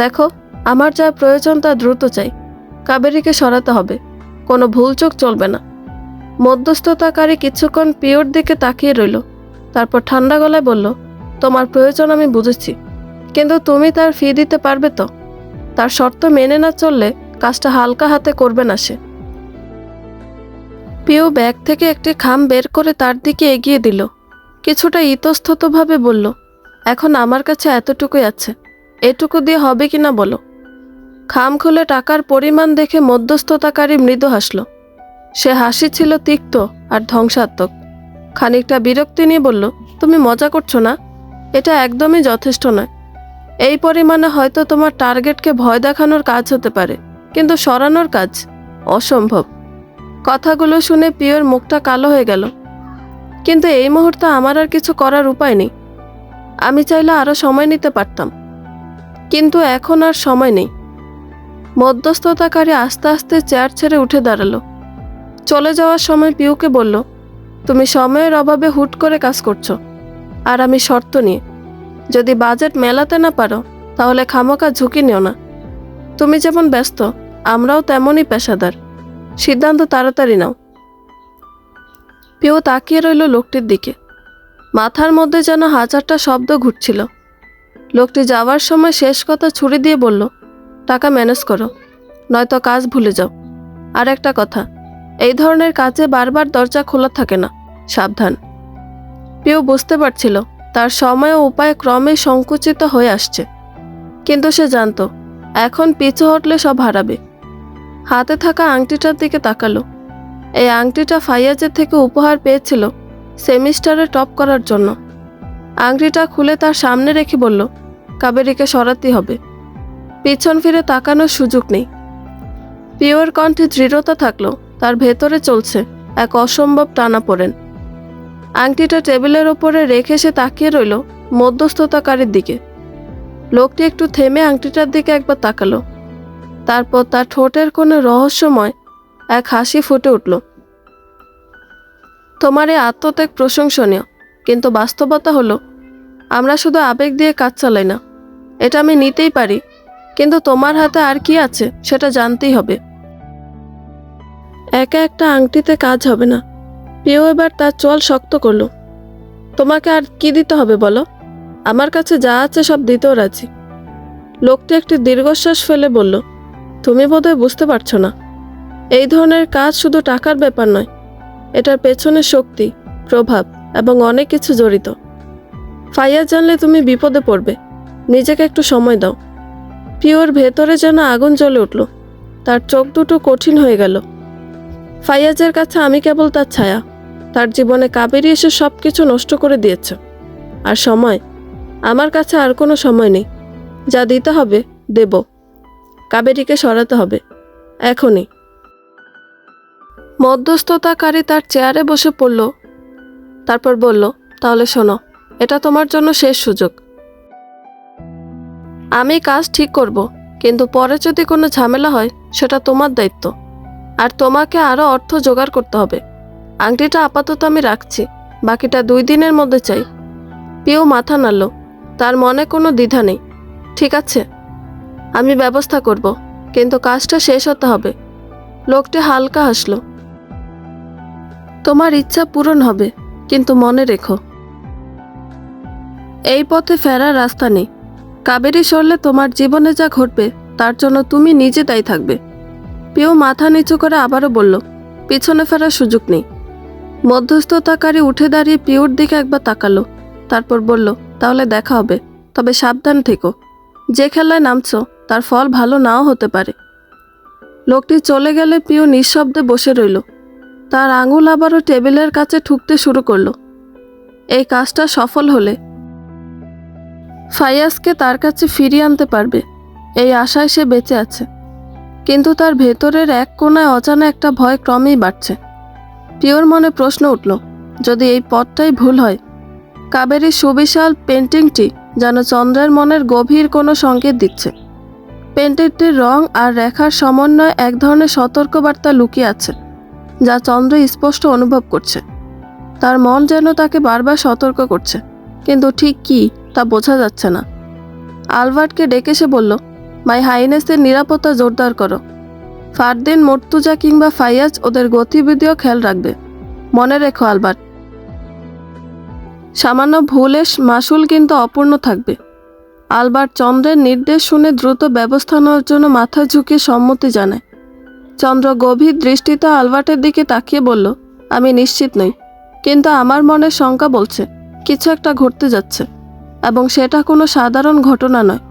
দেখো, আমার যা প্রয়োজন তা দ্রুত চাই। কাবেরীকে সরাতে হবে, কোনো ভুলচুক চলবে না। মধ্যস্থতাকারী কিছুক্ষণ পিউর দিকে তাকিয়ে রইল, তারপর ঠান্ডা গলায় বলল, তোমার প্রয়োজন আমি বুঝেছি, কিন্তু তুমি তার ফি দিতে পারবে তো? তার শর্ত মেনে না চললে কাজটা হালকা হাতে করবে না সে। পিউ ব্যাগ থেকে একটি খাম বের করে তার দিকে এগিয়ে দিল। কিছুটা ইতস্ততভাবে বলল, এখন আমার কাছে এতটুকুই আছে, এটুকু দিয়ে হবে কিনা বলো। খাম খুলে টাকার পরিমাণ দেখে মধ্যস্থতাকারী মৃদু হাসল। সে হাসি ছিল তিক্ত আর ধ্বংসাত্মক। খানিকটা বিরক্তি নিয়ে বলল, তুমি মজা করছো না? এটা একদমই যথেষ্ট নয়। এই পরিমাণে হয়তো তোমার টার্গেটকে ভয় দেখানোর কাজ হতে পারে, কিন্তু সরানোর কাজ অসম্ভব। কথাগুলো শুনে পিওর মুখটা কালো হয়ে গেল। কিন্তু এই মুহূর্তে আমার আর কিছু করার উপায় নেই। আমি চাইলে আরও সময় নিতে পারতাম, কিন্তু এখন আর সময় নেই। মধ্যস্থতাকারী আস্তে আস্তে চেয়ার ছেড়ে উঠে দাঁড়ালো। চলে যাওয়ার সময় পিউকে বলল, তুমি সময়ের অভাবে হুট করে কাজ করছো, আর আমি শর্ত নিয়ে। যদি বাজেট মেলাতে না পারো তাহলে খামোকা ঝুঁকি নিও না। তুমি যেমন ব্যস্ত, আমরাও তেমনই পেশাদার। সিদ্ধান্ত তাড়াতাড়ি নাও। পিউ তাকিয়ে রইল লোকটির দিকে। মাথার মধ্যে যেন হাজারটা শব্দ ঘুরছিল। লোকটি যাওয়ার সময় শেষ কথা ছুরি দিয়ে বলল, টাকা ম্যানেজ করো, নয়তো কাজ ভুলে যাও। আর একটা কথা, এই ধরনের কাজে বারবার দরজা খোলা থাকে না, সাবধান। পিউ বুঝতে পারছিল তার সময় ও উপায় ক্রমেই সংকুচিত হয়ে আসছে, কিন্তু সে জানত এখন পিছু হটলে সব হারাবে। হাতে থাকা আংটিটার দিকে তাকালো। এই আংটিটা ফাইয়াজের থেকে উপহার পেয়েছিল সেমিস্টারে টপ করার জন্য। আংটিটা খুলে তার সামনে রেখে বলল, কাবেরীকে সরাতে হবে। পিছন ফিরে তাকানোর সুযোগ নেই। পিওর কণ্ঠে দৃঢ়তা থাকলো, তার ভেতরে চলছে এক অসম্ভব টানাপোড়েন। আংটিটা টেবিলের ওপরে রেখে সে তাকিয়ে রইল মধ্যস্থতাকারীর দিকে। লোকটি একটু থেমে আংটিটার দিকে একবার তাকালো। তারপর তার ঠোঁটের কোণে রহস্যময় এক হাসি ফুটে উঠল। তোমার এই আত্মত্যাগ প্রশংসনীয়, কিন্তু বাস্তবতা হলো আমরা শুধু আবেগ দিয়ে কাজ চালাই না। এটা আমি নিতেই পারি, কিন্তু তোমার হাতে আর কি আছে সেটা জানতেই হবে। একা একটা আংটিতে কাজ হবে না। পিও এবার তার চোয়াল শক্ত করল। তোমাকে আর কি দিতে হবে বলো? আমার কাছে যা আছে সব দিতেও রাজি। লোকটি একটি দীর্ঘশ্বাস ফেলে বলল, তুমি বোধহয় বুঝতে পারছো না। এই ধরনের কাজ শুধু টাকার ব্যাপার নয়, এটার পেছনে শক্তি, প্রভাব এবং অনেক কিছু জড়িত। ফাইয়াজ জানলে তুমি বিপদে পড়বে। নিজেকে একটু সময় দাও। পিওর ভেতরে যেন আগুন জ্বলে উঠল। তার চোখ দুটো কঠিন হয়ে গেল। ফাইয়াজের কাছে আমি কেবল তার ছায়া। তার জীবনে কাবেরী এসে সব কিছু নষ্ট করে দিয়েছে। আর সময়, আমার কাছে আর কোনো সময় নেই। যা দিতে হবে দেব। কাবেরীকে সরাতে হবে, এখনই। মধ্যস্থতাকারী তার চেয়ারে বসে পড়ল। তারপর বলল, তাহলে শোনো, এটা তোমার জন্য শেষ সুযোগ। আমি কাজ ঠিক করব, কিন্তু পরে যদি কোনো ঝামেলা হয় সেটা তোমার দায়িত্ব। আর তোমাকে আরও অর্থ জোগাড় করতে হবে। আংটিটা আপাতত আমি রাখছি, বাকিটা 2 দিনের মধ্যে চাই। পিউ মাথা নাড়ল। তার মনে কোনো দ্বিধা নেই। ঠিক আছে, আমি ব্যবস্থা করব, কিন্তু কাজটা শেষ হতে হবে। লোকটি হালকা হাসল। তোমার ইচ্ছা পূরণ হবে, কিন্তু মনে রেখো, এই পথে ফেরার রাস্তা নেই। কাবেরী সরলে তোমার জীবনে যা ঘটবে তার জন্য তুমি নিজে দায়ী থাকবে। পিউ মাথা নিচু করে আবারও বলল, পিছনে ফেরার সুযোগ নেই। মধ্যস্থতাকারী উঠে দাঁড়িয়ে পিউর দিকে একবার তাকালো। তারপর বলল, তাহলে দেখা হবে, তবে সাবধান থেকো। যে খেলায় নামছো তার ফল ভালো নাও হতে পারে। লোকটি চলে গেলে পিউ নিঃশব্দে বসে রইল। তার আঙুল আবারও টেবিলের কাছে ঠুকতে শুরু করলো। এই কাজটা সফল হলে ফাইয়াজকে তার কাছে ফিরিয়ে আনতে পারবে, এই আশায় সে বেঁচে আছে। কিন্তু তার ভেতরের এক কোণায় অজানা একটা ভয় ক্রমেই বাড়ছে। পিওর মনে প্রশ্ন উঠল, যদি এই পথটাই ভুল হয়? কাবেরীর সুবিশাল পেন্টিংটি যেন চন্দ্রের মনের গভীর কোনো সংকেত দিচ্ছে। পেন্টিংটির রং আর রেখার সমন্বয়ে এক ধরনের সতর্কবার্তা লুকিয়ে আছে, যা চন্দ্র স্পষ্ট অনুভব করছে। তার মন যেন তাকে বারবার সতর্ক করছে, কিন্তু ঠিক কী তা বোঝা যাচ্ছে না। আলবার্টকে ডেকে সে বলল, মাই হাইনেসের নিরাপত্তা জোরদার করো। ফারদিন, মর্তুজা কিংবা ফাইয়াজ ওদের গতিবিধিও খেয়াল রাখবে। মনে রেখো আলবার্ট, সামান্য ভুলের মাসুল কিন্তু অপূর্ণ থাকবে। আলবার্ট চন্দ্রের নির্দেশ শুনে দ্রুত ব্যবস্থা নেওয়ার জন্য মাথা ঝুঁকিয়ে সম্মতি জানায়। চন্দ্র গভীর দৃষ্টিতে আলবার্টের দিকে তাকিয়ে বলল, আমি নিশ্চিত নই, কিন্তু আমার মনের শঙ্কা বলছে কিছু একটা ঘটতে যাচ্ছে, এবং সেটা কোনো সাধারণ ঘটনা নয়।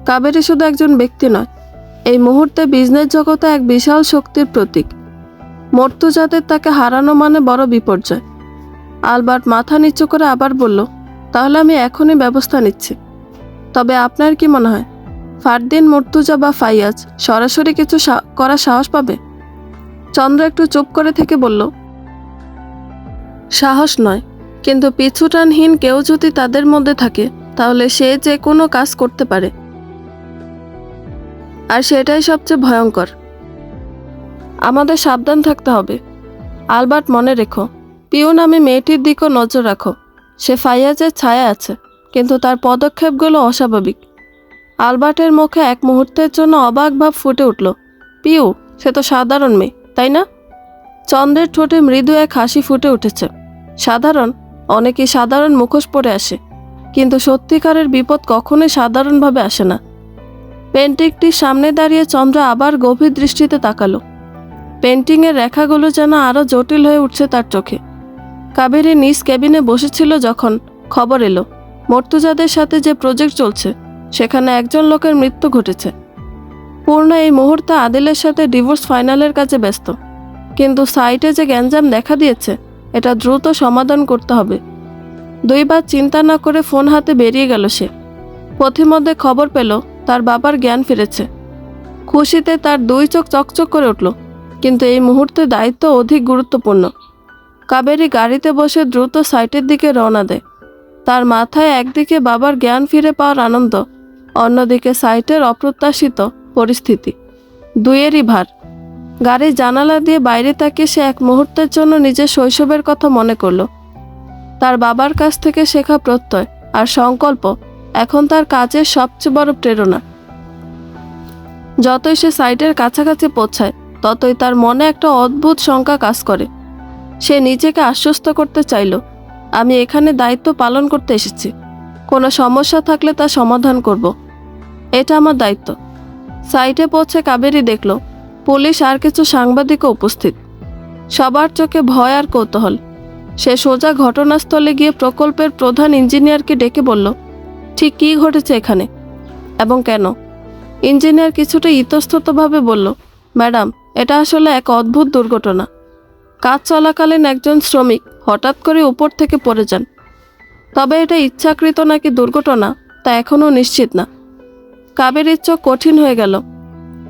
কাবেরী শুধু একজন ব্যক্তি নয়, এই মুহূর্তে বিজনেস জগতে এক বিশাল শক্তির প্রতীক। মর্তুজাদের তাকে হারানো মানে বড় বিপর্যয়। আলবার্ট মাথা নিচু করে আবার বলল, তাহলে আমি এখনই ব্যবস্থা নিচ্ছি। তবে আপনার কি মনে হয় ফারদিন, মুর্তুজা বা ফাইয়াজ সরাসরি কিছু করার সাহস পাবে? চন্দ্র একটু চুপ করে থেকে বলল, সাহস নয়, কিন্তু পিছুটানহীন কেউ যদি তাদের মধ্যে থাকে তাহলে সে যে কোনো কাজ করতে পারে, আর সেটাই সবচেয়ে ভয়ঙ্কর। আমাদের সাবধান থাকতে হবে। আলবার্ট, মনে রেখো, পিউ নামে মেয়েটির দিকেও নজর রাখো। সে ফাইয়াজের ছায়া আছে, কিন্তু তার পদক্ষেপগুলো অস্বাভাবিক। আলবার্টের মুখে এক মুহূর্তের জন্য অবাক ভাব ফুটে উঠল। পিউ, সে তো সাধারণ মেয়ে, তাই না? চন্দ্রের ঠোঁটে মৃদু এক হাসি ফুটে উঠেছে। সাধারণ? অনেকেই সাধারণ মুখোশ পরে আসে, কিন্তু সত্যিকারের বিপদ কখনোই সাধারণভাবে আসে না। পেন্টিংটির সামনে দাঁড়িয়ে চন্দ্র আবার গভীর দৃষ্টিতে তাকালো। পেন্টিংয়ের রেখাগুলো যেন আরও জটিল হয়ে উঠছে তার চোখে। কাবেরী নিজ কেবিনে বসেছিল যখন খবর এলো মর্তুজাদের সাথে যে প্রজেক্ট চলছে সেখানে একজন লোকের মৃত্যু ঘটেছে। পূর্ণ এই মুহূর্তে আদিলের সাথে ডিভোর্স ফাইনালের কাজে ব্যস্ত, কিন্তু সাইটে যে গ্যাঞ্জাম দেখা দিয়েছে এটা দ্রুত সমাধান করতে হবে। দুইবার চিন্তা না করে ফোন হাতে বেরিয়ে গেল সে। পথিমধ্যে খবর পেল তার বাবার জ্ঞান ফিরেছে। খুশিতে তার দুই চোখ চকচক করে উঠল, কিন্তু এই মুহূর্তে দায়িত্ব অধিক গুরুত্বপূর্ণ। কাবেরী গাড়িতে বসে দ্রুত সাইটের দিকে রওনা দেয়। তার মাথায় একদিকে বাবার জ্ঞান ফিরে পাওয়ার আনন্দ, অন্যদিকে সাইটের অপ্রত্যাশিত পরিস্থিতি, দুইয়েরই ভার। গাড়ির জানালা দিয়ে বাইরে তাকিয়ে সে এক মুহূর্তের জন্য নিজের শৈশবের কথা মনে করল। তার বাবার কাছ থেকে শেখা প্রত্যয় আর সংকল্প এখন তার কাজের সবচেয়ে বড় প্রেরণা। যতই সে সাইটের কাছাকাছি পৌঁছায় ততই তার মনে একটা অদ্ভুত শঙ্কা কাজ করে। সে নিজেকে আশ্বস্ত করতে চাইল, আমি এখানে দায়িত্ব পালন করতে এসেছি, কোনো সমস্যা থাকলে তা সমাধান করব, এটা আমার দায়িত্ব। সাইটে পৌঁছে কাবেরী দেখল পুলিশ আর কিছু সাংবাদিকও উপস্থিত। সবার চোখে ভয় আর কৌতূহল। সে সোজা ঘটনাস্থলে গিয়ে প্রকল্পের প্রধান ইঞ্জিনিয়ারকে ডেকে বলল, ঠিক কী ঘটেছে এখানে এবং কেন? ইঞ্জিনিয়ার কিছুটা ইতস্ততভাবে বলল, ম্যাডাম, এটা আসলে এক অদ্ভুত দুর্ঘটনা। কাজ চলাকালীন একজন শ্রমিক হঠাৎ করে উপর থেকে পড়ে যান। তবে এটা ইচ্ছাকৃত নাকি দুর্ঘটনা তা এখনও নিশ্চিত না। কাবেরীর চোখ কঠিন হয়ে গেল।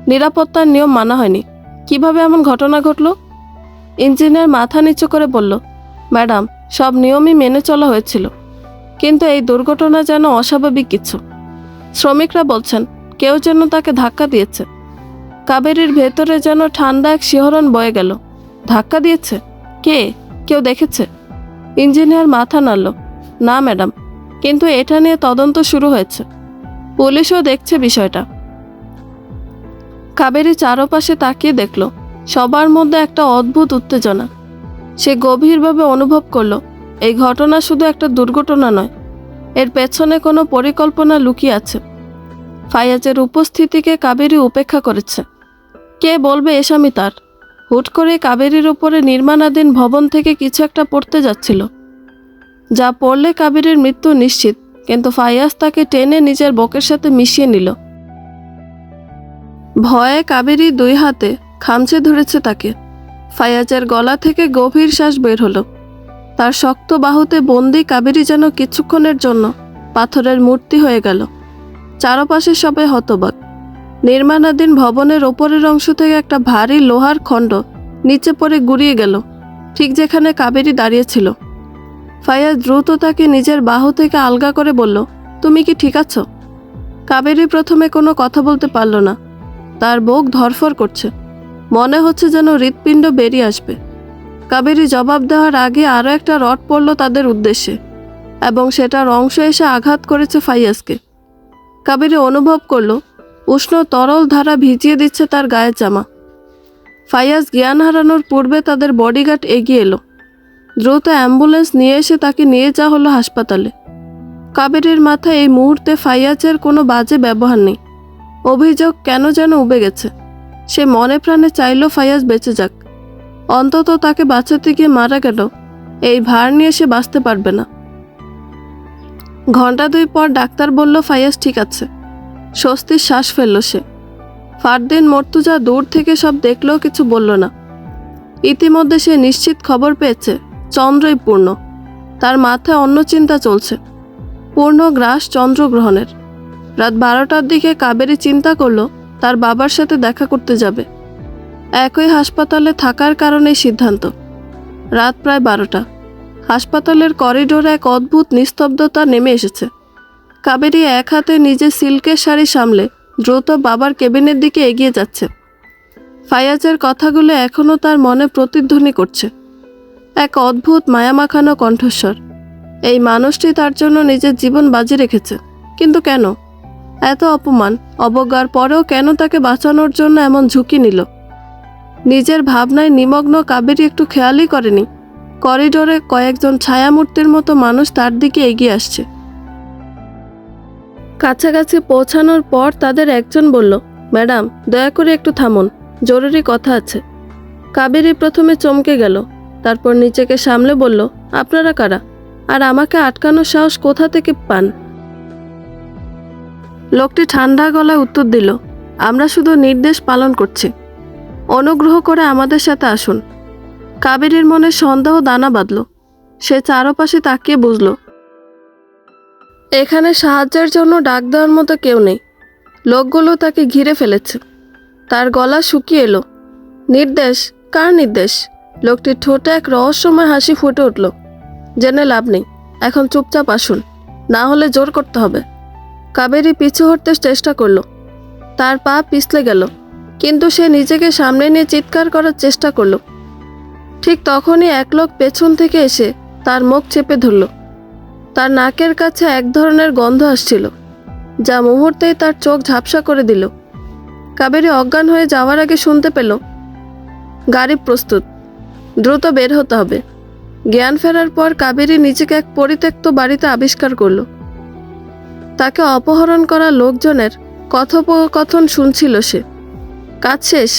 নিরাপত্তার নিয়ম মানা হয়নি, কিভাবে এমন ঘটনা ঘটল? ইঞ্জিনিয়ার মাথা নিচু করে বলল, ম্যাডাম, সব নিয়মই মেনে চলা হয়েছিল, কিন্তু এই দুর্ঘটনা যেন অস্বাভাবিক কিছু। শ্রমিকরা বলছেন কেউ যেন তাকে ধাক্কা দিয়েছে। কাবেরীর ভেতরে যেন ঠান্ডা এক শিহরণ বয়ে গেল। ধাক্কা দিয়েছে? কে? কেউ দেখেছে? ইঞ্জিনিয়ার মাথা নাড়ল, না ম্যাডাম, কিন্তু এটা নিয়ে তদন্ত শুরু হয়েছে, পুলিশও দেখছে বিষয়টা। কাবেরী চারপাশে তাকিয়ে দেখল সবার মধ্যে একটা অদ্ভুত উত্তেজনা। সে গভীরভাবে অনুভব করল এই ঘটনা শুধু একটা দুর্ঘটনা নয়, এর পেছনে কোনো পরিকল্পনা লুকিয়ে আছে। ফাইয়াজের উপস্থিতিকে কাবেরী উপেক্ষা করেছে। কে বলবে এসামি তার? হুট করে কাবেরীর উপরে নির্মাণাধীন ভবন থেকে কিছু একটা পড়তে যাচ্ছিল, যা পড়লে কাবেরীর মৃত্যু নিশ্চিত, কিন্তু ফাইয়াজ তাকে টেনে নিজের বুকের সাথে মিশিয়ে নিল। ভয়ে কাবেরী দুই হাতে খামচে ধরেছে তাকে। ফাইয়াজের গলা থেকে গভীর শ্বাস বের হলো। তার শক্ত বাহুতে বন্দি কাবেরী যেন কিছুক্ষণের জন্য পাথরের মূর্তি হয়ে গেল। চারপাশে সবাই হতবাক। নির্মাণাধীন ভবনের ওপরের অংশ থেকে একটা ভারী লোহার খণ্ড নিচে পড়ে গুঁড়িয়ে গেল, ঠিক যেখানে কাবেরী দাঁড়িয়েছিল। ফাইয়াজ দ্রুত তাকে নিজের বাহু থেকে আলগা করে বলল, তুমি কি ঠিক আছো? কাবেরী প্রথমে কোনো কথা বলতে পারল না। তার বুক ধড়ফড় করছে, মনে হচ্ছে যেন হৃৎপিণ্ড বেরিয়ে আসবে। কাবেরী জবাব দেওয়ার আগে আরও একটা রড পড়ল তাদের উদ্দেশ্যে, এবং সেটার অংশ এসে আঘাত করেছে ফাইয়াজকে। কাবেরী অনুভব করল উষ্ণ তরল ধারা ভিজিয়ে দিচ্ছে তার গায়ের জামা। ফাইয়াজ জ্ঞান হারানোর পূর্বে তাদের বডিগার্ড এগিয়ে এলো। দ্রুত অ্যাম্বুলেন্স নিয়ে এসে তাকে নিয়ে যাওয়া হলো হাসপাতালে। কাবেরীর মাথায় এই মুহূর্তে ফাইয়াজের কোনো বাজে ব্যবহার নেই, অভিযোগ কেন যেন উবে গেছে। সে মনে প্রাণে চাইল ফাইয়াজ বেঁচে যাক, অন্তত তাকে বাঁচাতে গিয়ে মারা গেল, এই ভার নিয়ে সে বাঁচতে পারবে না। ঘন্টা দুই পর ডাক্তার বলল ফাইয়াজ ঠিক আছে। স্বস্তির শ্বাস ফেলল সে। ফারদিন, মর্তুজা দূর থেকে সব দেখলেও কিছু বলল না। ইতিমধ্যে সে নিশ্চিত খবর পেয়েছে চন্দ্রই পূর্ণ, তার মাথায় অন্য চিন্তা চলছে, পূর্ণ গ্রাস চন্দ্রগ্রহণের। রাত 12টার দিকে কাবেরী চিন্তা করলো তার বাবার সাথে দেখা করতে যাবে। একই হাসপাতালে থাকার কারণে সিদ্ধান্ত। রাত প্রায় 12টা। হাসপাতালের করিডোরে এক অদ্ভুত নিস্তব্ধতা নেমে এসেছে। কাবেরী এক হাতে নিজের সিল্কের শাড়ি সামলে দ্রুত বাবার কেবিনের দিকে এগিয়ে যাচ্ছে। ফায়াজের কথাগুলো এখনও তার মনে প্রতিধ্বনি করছে। এক অদ্ভুত মায়ামাখানো কণ্ঠস্বর। এই মানুষটি তার জন্য নিজের জীবন বাজি রেখেছে, কিন্তু কেন? এত অপমান অবজ্ঞার পরেও কেন তাকে বাঁচানোর জন্য এমন ঝুঁকি নিল? নিজের ভাবনায় নিমগ্ন কাবেরী একটু খেয়ালই করেনি করিডোরে কয়েকজন ছায়ামূর্তির মতো মানুষ তার দিকে এগিয়ে আসছে। কাছাকাছি পৌঁছানোর পর তাদের একজন বলল, ম্যাডাম, দয়া করে একটু থামুন, জরুরি কথা আছে। কাবেরী প্রথমে চমকে গেল, তারপর নিজেকে সামলে বলল, আপনারা কারা? আর আমাকে আটকানোর সাহস কোথা থেকে পান? লোকটি ঠান্ডা গলায় উত্তর দিল, আমরা শুধু নির্দেশ পালন করছি। অনুগ্রহ করে আমাদের সাথে আসুন। কাবেরীর মনে সন্দেহ দানা বাঁধল। সে চারপাশে তাকিয়ে বুঝল এখানে সাহায্যের জন্য ডাক দেওয়ার মতো কেউ নেই। লোকগুলো তাকে ঘিরে ফেলেছে। তার গলা শুকিয়ে এলো। নির্দেশ? কার নির্দেশ? লোকটির ঠোঁটে এক রহস্যময় হাসি ফুটে উঠল। জেনে লাভ নেই, এখন চুপচাপ আসুন, না হলে জোর করতে হবে। কাবেরী পিছু হটতে চেষ্টা করল। তার পা পিছলে গেল, কিন্তু সে নিজেকে সামনে নিয়ে চিৎকার করার চেষ্টা করল। ঠিক তখনই এক লোক পেছন থেকে এসে তার মুখ চেপে ধরল। তার নাকের কাছে এক ধরনের গন্ধ আসছিল, যা মুহূর্তেই তার চোখ ঝাপসা করে দিল। কাবেরী অজ্ঞান হয়ে যাওয়ার আগে শুনতে পেল, গাড়ি প্রস্তুত, দ্রুত বের হতে হবে। জ্ঞান ফেরার পর কাবেরী নিজেকে এক পরিত্যক্ত বাড়িতে আবিষ্কার করল। তাকে অপহরণ করা লোকজনের কথোপকথন শুনছিল সে। কাজ শেষ,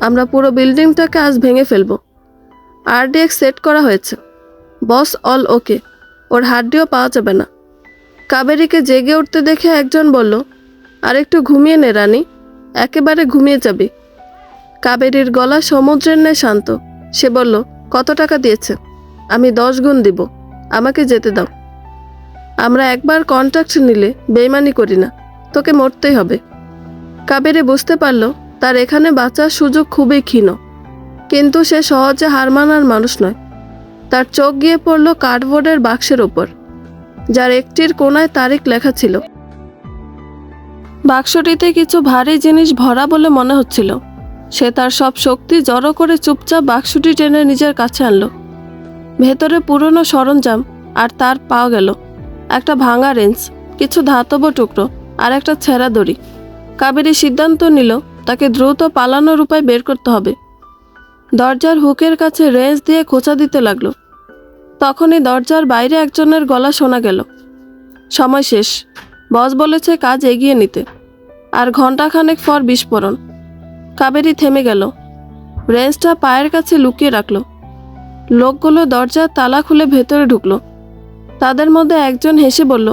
আমরা পুরো বিল্ডিংটাকে আজ ভেঙে ফেলব। আরডিএক্স সেট করা হয়েছে, বস অল ওকে, ওর হাড্ডিও পাওয়া যাবে না। কাবেরীকে জেগে উঠতে দেখে একজন বলল, আর একটু ঘুমিয়ে নে রানী, একেবারে ঘুমিয়ে যাবি। কাবেরীর গলা সমুদ্রের ন্যায় শান্ত। সে বলল, কত টাকা দিয়েছে? আমি 10 গুণ দিব, আমাকে যেতে দাও। আমরা একবার কন্ট্রাক্ট নিলে বেইমানি করি না, তোকে মরতেই হবে। কাবেরী বুঝতে পারল তার এখানে বাঁচার সুযোগ খুবই ক্ষীণ, কিন্তু সে সহজে হার মানার মানুষ নয়। তার চোখ গিয়ে পড়ল কার্ডবোর্ডের বাক্সের ওপর, যার একটির কোণায় তারিখ লেখা ছিল। বাক্সটিতে কিছু ভারী জিনিস ভরা বলে মনে হচ্ছিল। সে তার সব শক্তি জড়ো করে চুপচাপ বাক্সটি টেনে নিজের কাছে আনলো। ভেতরে পুরনো সরঞ্জাম আর তার পাওয়া গেল একটা ভাঙা রেঞ্চ, কিছু ধাতব টুকরো আর একটা ছেঁড়া দড়ি। কাবেরী সিদ্ধান্ত নিল তাকে দ্রুত পালানোর উপায় বের করতে হবে। দরজার হুকের কাছে রেঞ্চ দিয়ে খোঁচা দিতে লাগলো। তখনই দরজার বাইরে একজনের গলা শোনা গেল, সময় শেষ, বস বলেছে কাজ এগিয়ে নিতে। আর ঘণ্টাখানেক পর বিস্ফোরণ। কাবেরী থেমে গেল, রেঞ্চটা পায়ের কাছে লুকিয়ে রাখল। লোকগুলো দরজার তালা খুলে ভেতরে ঢুকলো। তাদের মধ্যে একজন হেসে বলল,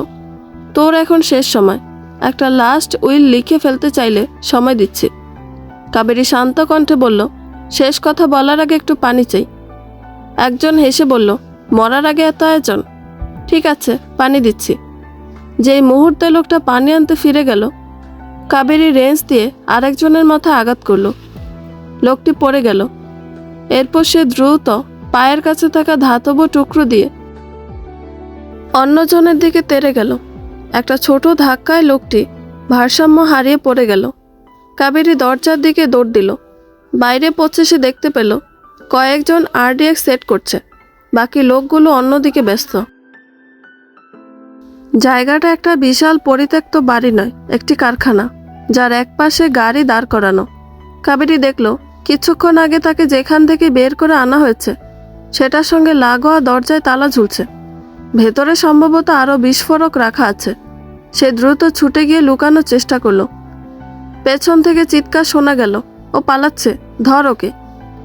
তোর এখন শেষ সময়, একটা লাস্ট উইল লিখে ফেলতে চাইলে সময় দিচ্ছি। কাবেরী শান্ত কণ্ঠে বলল, শেষ কথা বলার আগে একটু পানি চাই। একজন হেসে বলল, মরার আগে এত আয়োজন? ঠিক আছে, পানি দিচ্ছি। যেই মুহূর্তে লোকটা পানি আনতে ফিরে গেল, কাবেরী রেঞ্চ দিয়ে আরেকজনের মাথায় আঘাত করল। লোকটি পড়ে গেল। এরপর সে দ্রুত পায়ের কাছে থাকা ধাতব টুকরো দিয়ে অন্যজনের দিকে তেড়ে গেল। একটা ছোট ধাক্কায় লোকটি ভারসাম্য হারিয়ে পড়ে গেল। কাবেরী দরজার দিকে দৌড় দিল। বাইরে পৌঁছে সে দেখতে পেল কয়েকজন আরডিএক্স সেট করছে, বাকি লোকগুলো অন্যদিকে ব্যস্ত। জায়গাটা একটা বিশাল পরিত্যক্ত বাড়ি নয়, একটি কারখানা, যার একপাশে গাড়ি দাঁড় করানো। কাবেরী দেখল কিছুক্ষণ আগে তাকে যেখান থেকে বের করে আনা হয়েছে সেটার সঙ্গে লাগোয়া দরজায় তালা ঝুলছে। ভেতরে সম্ভবত আরও বিস্ফোরক রাখা আছে। সে দ্রুত ছুটে গিয়ে লুকানোর চেষ্টা করল। পেছন থেকে চিৎকার শোনা গেল, ও পালাচ্ছে, ধর ওকে।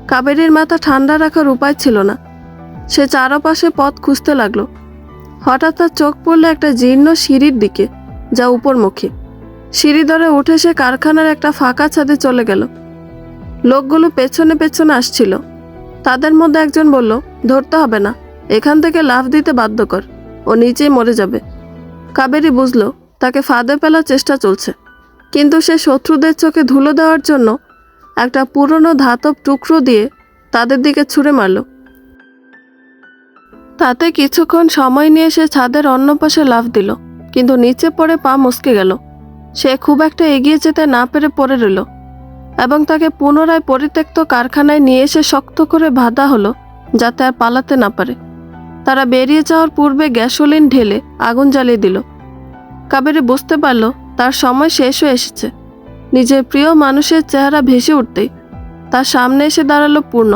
কাবেরীর মাথা ঠান্ডা রাখার উপায় ছিল না। সে চারপাশে পথ খুঁজতে লাগলো। হঠাৎ তার চোখ পড়ল একটা জীর্ণ সিঁড়ির দিকে, যা উপরমুখী। সিঁড়ি ধরে উঠে সে কারখানার একটা ফাঁকা ছাদে চলে গেল। লোকগুলো পেছনে পেছনে আসছিল। তাদের মধ্যে একজন বলল, ধরতে হবে না, এখান থেকে লাফ দিতে বাধ্য কর, ও নিচেই মরে যাবে। কাবেরী বুঝলো তাকে ফাঁদে ফেলার চেষ্টা চলছে, কিন্তু সে শত্রুদের চোখে ধুলো দেওয়ার জন্য একটা পুরনো ধাতব টুকরো দিয়ে তাদের দিকে ছুঁড়ে মারল। তাতে কিছুক্ষণ সময় নিয়ে সে ছাদের অন্য পাশে লাফ দিল, কিন্তু নিচে পড়ে পা মুচকে গেল। সে খুব একটা এগিয়ে যেতে না পেরে পড়ে রইল এবং তাকে পুনরায় পরিত্যক্ত কারখানায় নিয়ে এসে শক্ত করে বাঁধা হলো যাতে আর পালাতে না পারে। তারা বেরিয়ে যাওয়ার পূর্বে গ্যাসোলিন ঢেলে আগুন জ্বালিয়ে দিল। কাবেরী বুঝতে পারল তার সময় শেষ হয়ে এসেছে। নিজের প্রিয় মানুষের চেহারা ভেসে উঠতেই তার সামনে এসে দাঁড়ালো পূর্ণ।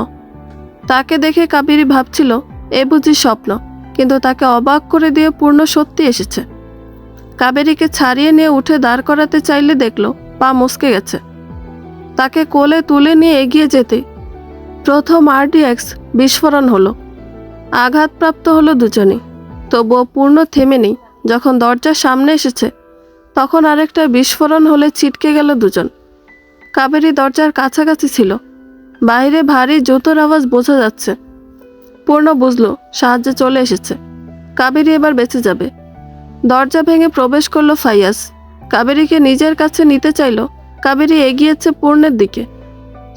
তাকে দেখে কাবেরী ভাবছিল এ বুঝি স্বপ্ন, কিন্তু তাকে অবাক করে দিয়ে পূর্ণ সত্যি এসেছে। কাবেরীকে ছাড়িয়ে নিয়ে উঠে দাঁড় করাতে চাইলে দেখলো পা মুচকে গেছে। তাকে কোলে তুলে নিয়ে এগিয়ে যেতেই প্রথম RDX বিস্ফোরণ হলো। আঘাতপ্রাপ্ত হলো দুজনেই, তবুও পূর্ণ থেমে নেই। যখন দরজার সামনে এসেছে তখন আরেকটা বিস্ফোরণ হলে ছিটকে গেল দুজন। কাবেরী দরজার কাছাকাছি ছিল, বাইরে ভারী জুতোর আওয়াজ বোঝা যাচ্ছে। পূর্ণ বুঝলো সাহায্যে চলে এসেছে, কাবেরী এবার বেঁচে যাবে। দরজা ভেঙে প্রবেশ করলো ফাইয়াজ। কাবেরীকে নিজের কাছে নিতে চাইল। কাবেরী এগিয়েছে পূর্ণের দিকে।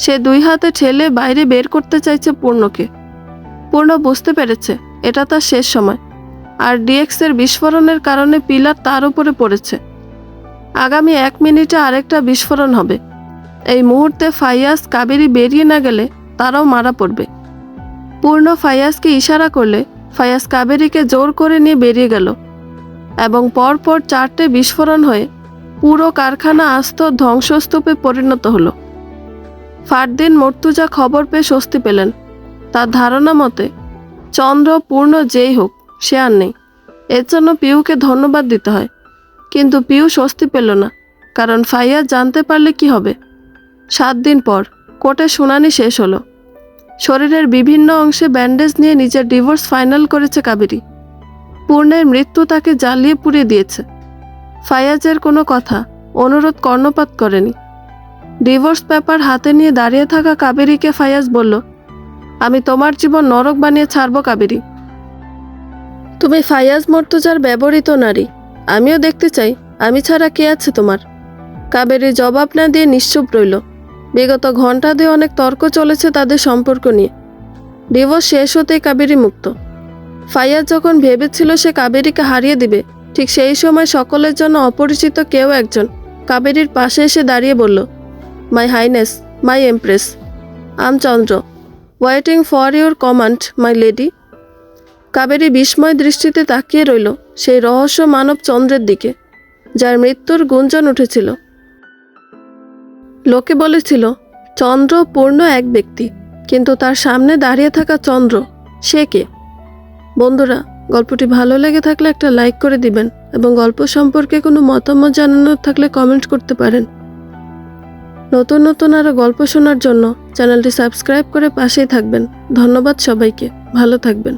সে দুই হাতে ঠেলে বাইরে বের করতে চাইছে পূর্ণকে। পূর্ণ বুঝতে পেরেছে এটা তার শেষ সময়, আর ডিএক্সের বিস্ফোরণের কারণে পিলার তার উপরে পড়েছে। আগামী 1 মিনিটে আরেকটা বিস্ফোরণ হবে। এই মুহূর্তে ফাইয়াজ কাবেরী বেরিয়ে না গেলে তারাও মারা পড়বে। পূর্ণ ফাইয়াজকে ইশারা করলে ফাইয়াজ কাবেরীকে জোর করে নিয়ে বেরিয়ে গেল এবং পরপর 4টে বিস্ফোরণ হয়ে পুরো কারখানা আস্ত ধ্বংসস্তূপে পরিণত হলো। ফারদিন মর্তুজা খবর পেয়ে স্বস্তি পেলেন। তার ধারণা মতে চন্দ্র, পূর্ণ যেই হোক সে আর নেই। এর জন্য পিউকে ধন্যবাদ দিতে হয়, কিন্তু পিউ স্বস্তি পেল না, কারণ ফাইয়াজ জানতে পারলে কি হবে। 7 দিন পর কোর্টে শুনানি শেষ হলো। শরীরের বিভিন্ন অংশে ব্যান্ডেজ নিয়ে নিজের ডিভোর্স ফাইনাল করেছে কাবেরী। পূর্ণের মৃত্যু তাকে জ্বালিয়ে পুড়িয়ে দিয়েছে। ফাইয়াজের কোনো কথা, অনুরোধ কর্ণপাত করেনি। ডিভোর্স পেপার হাতে নিয়ে দাঁড়িয়ে থাকা কাবেরীকে ফাইয়াজ বলল, আমি তোমার জীবন নরক বানিয়ে ছাড়ব কাবেরী। তুমি ফাইয়াজ মর্তুজার ব্যবহৃত নারী। আমিও দেখতে চাই আমি ছাড়া কে আছে তোমার। কাবেরী জবাব না দিয়ে নিশ্চুপ রইল। বিগত ঘন্টা দিয়ে অনেক তর্ক চলেছে তাদের সম্পর্ক নিয়ে। ডিভোর্স শেষ হতেই কাবেরী মুক্ত। ফাইয়াজ যখন ভেবেছিল সে কাবেরীকে হারিয়ে দিবে, ঠিক সেই সময় সকলের জন্য অপরিচিত কেউ একজন কাবেরীর পাশে এসে দাঁড়িয়ে বলল, মাই হাইনেস, মাই এমপ্রেস, আম Chandra, waiting for your command my lady. Kaveri বিস্ময় দৃষ্টিতে তাকিয়ে রইল সেই রহস্য মানব চন্দ্রের দিকে, যার মৃত্যুর গুঞ্জন উঠেছিল। লোকে বলেছিল চন্দ্র পূর্ণ এক ব্যক্তি, কিন্তু তার সামনে দাঁড়িয়ে থাকা চন্দ্র সে কে? বন্ধুরা, গল্পটি ভালো লেগে থাকলে একটা লাইক করে দিবেন এবং গল্প সম্পর্কে কোনো মতামত জানানোর থাকলে কমেন্ট করতে পারেন। নতুন নতুন আরও গল্প শোনার জন্য চ্যানেলটি সাবস্ক্রাইব করে পাশেই থাকবেন। ধন্যবাদ সবাইকে, ভালো থাকবেন।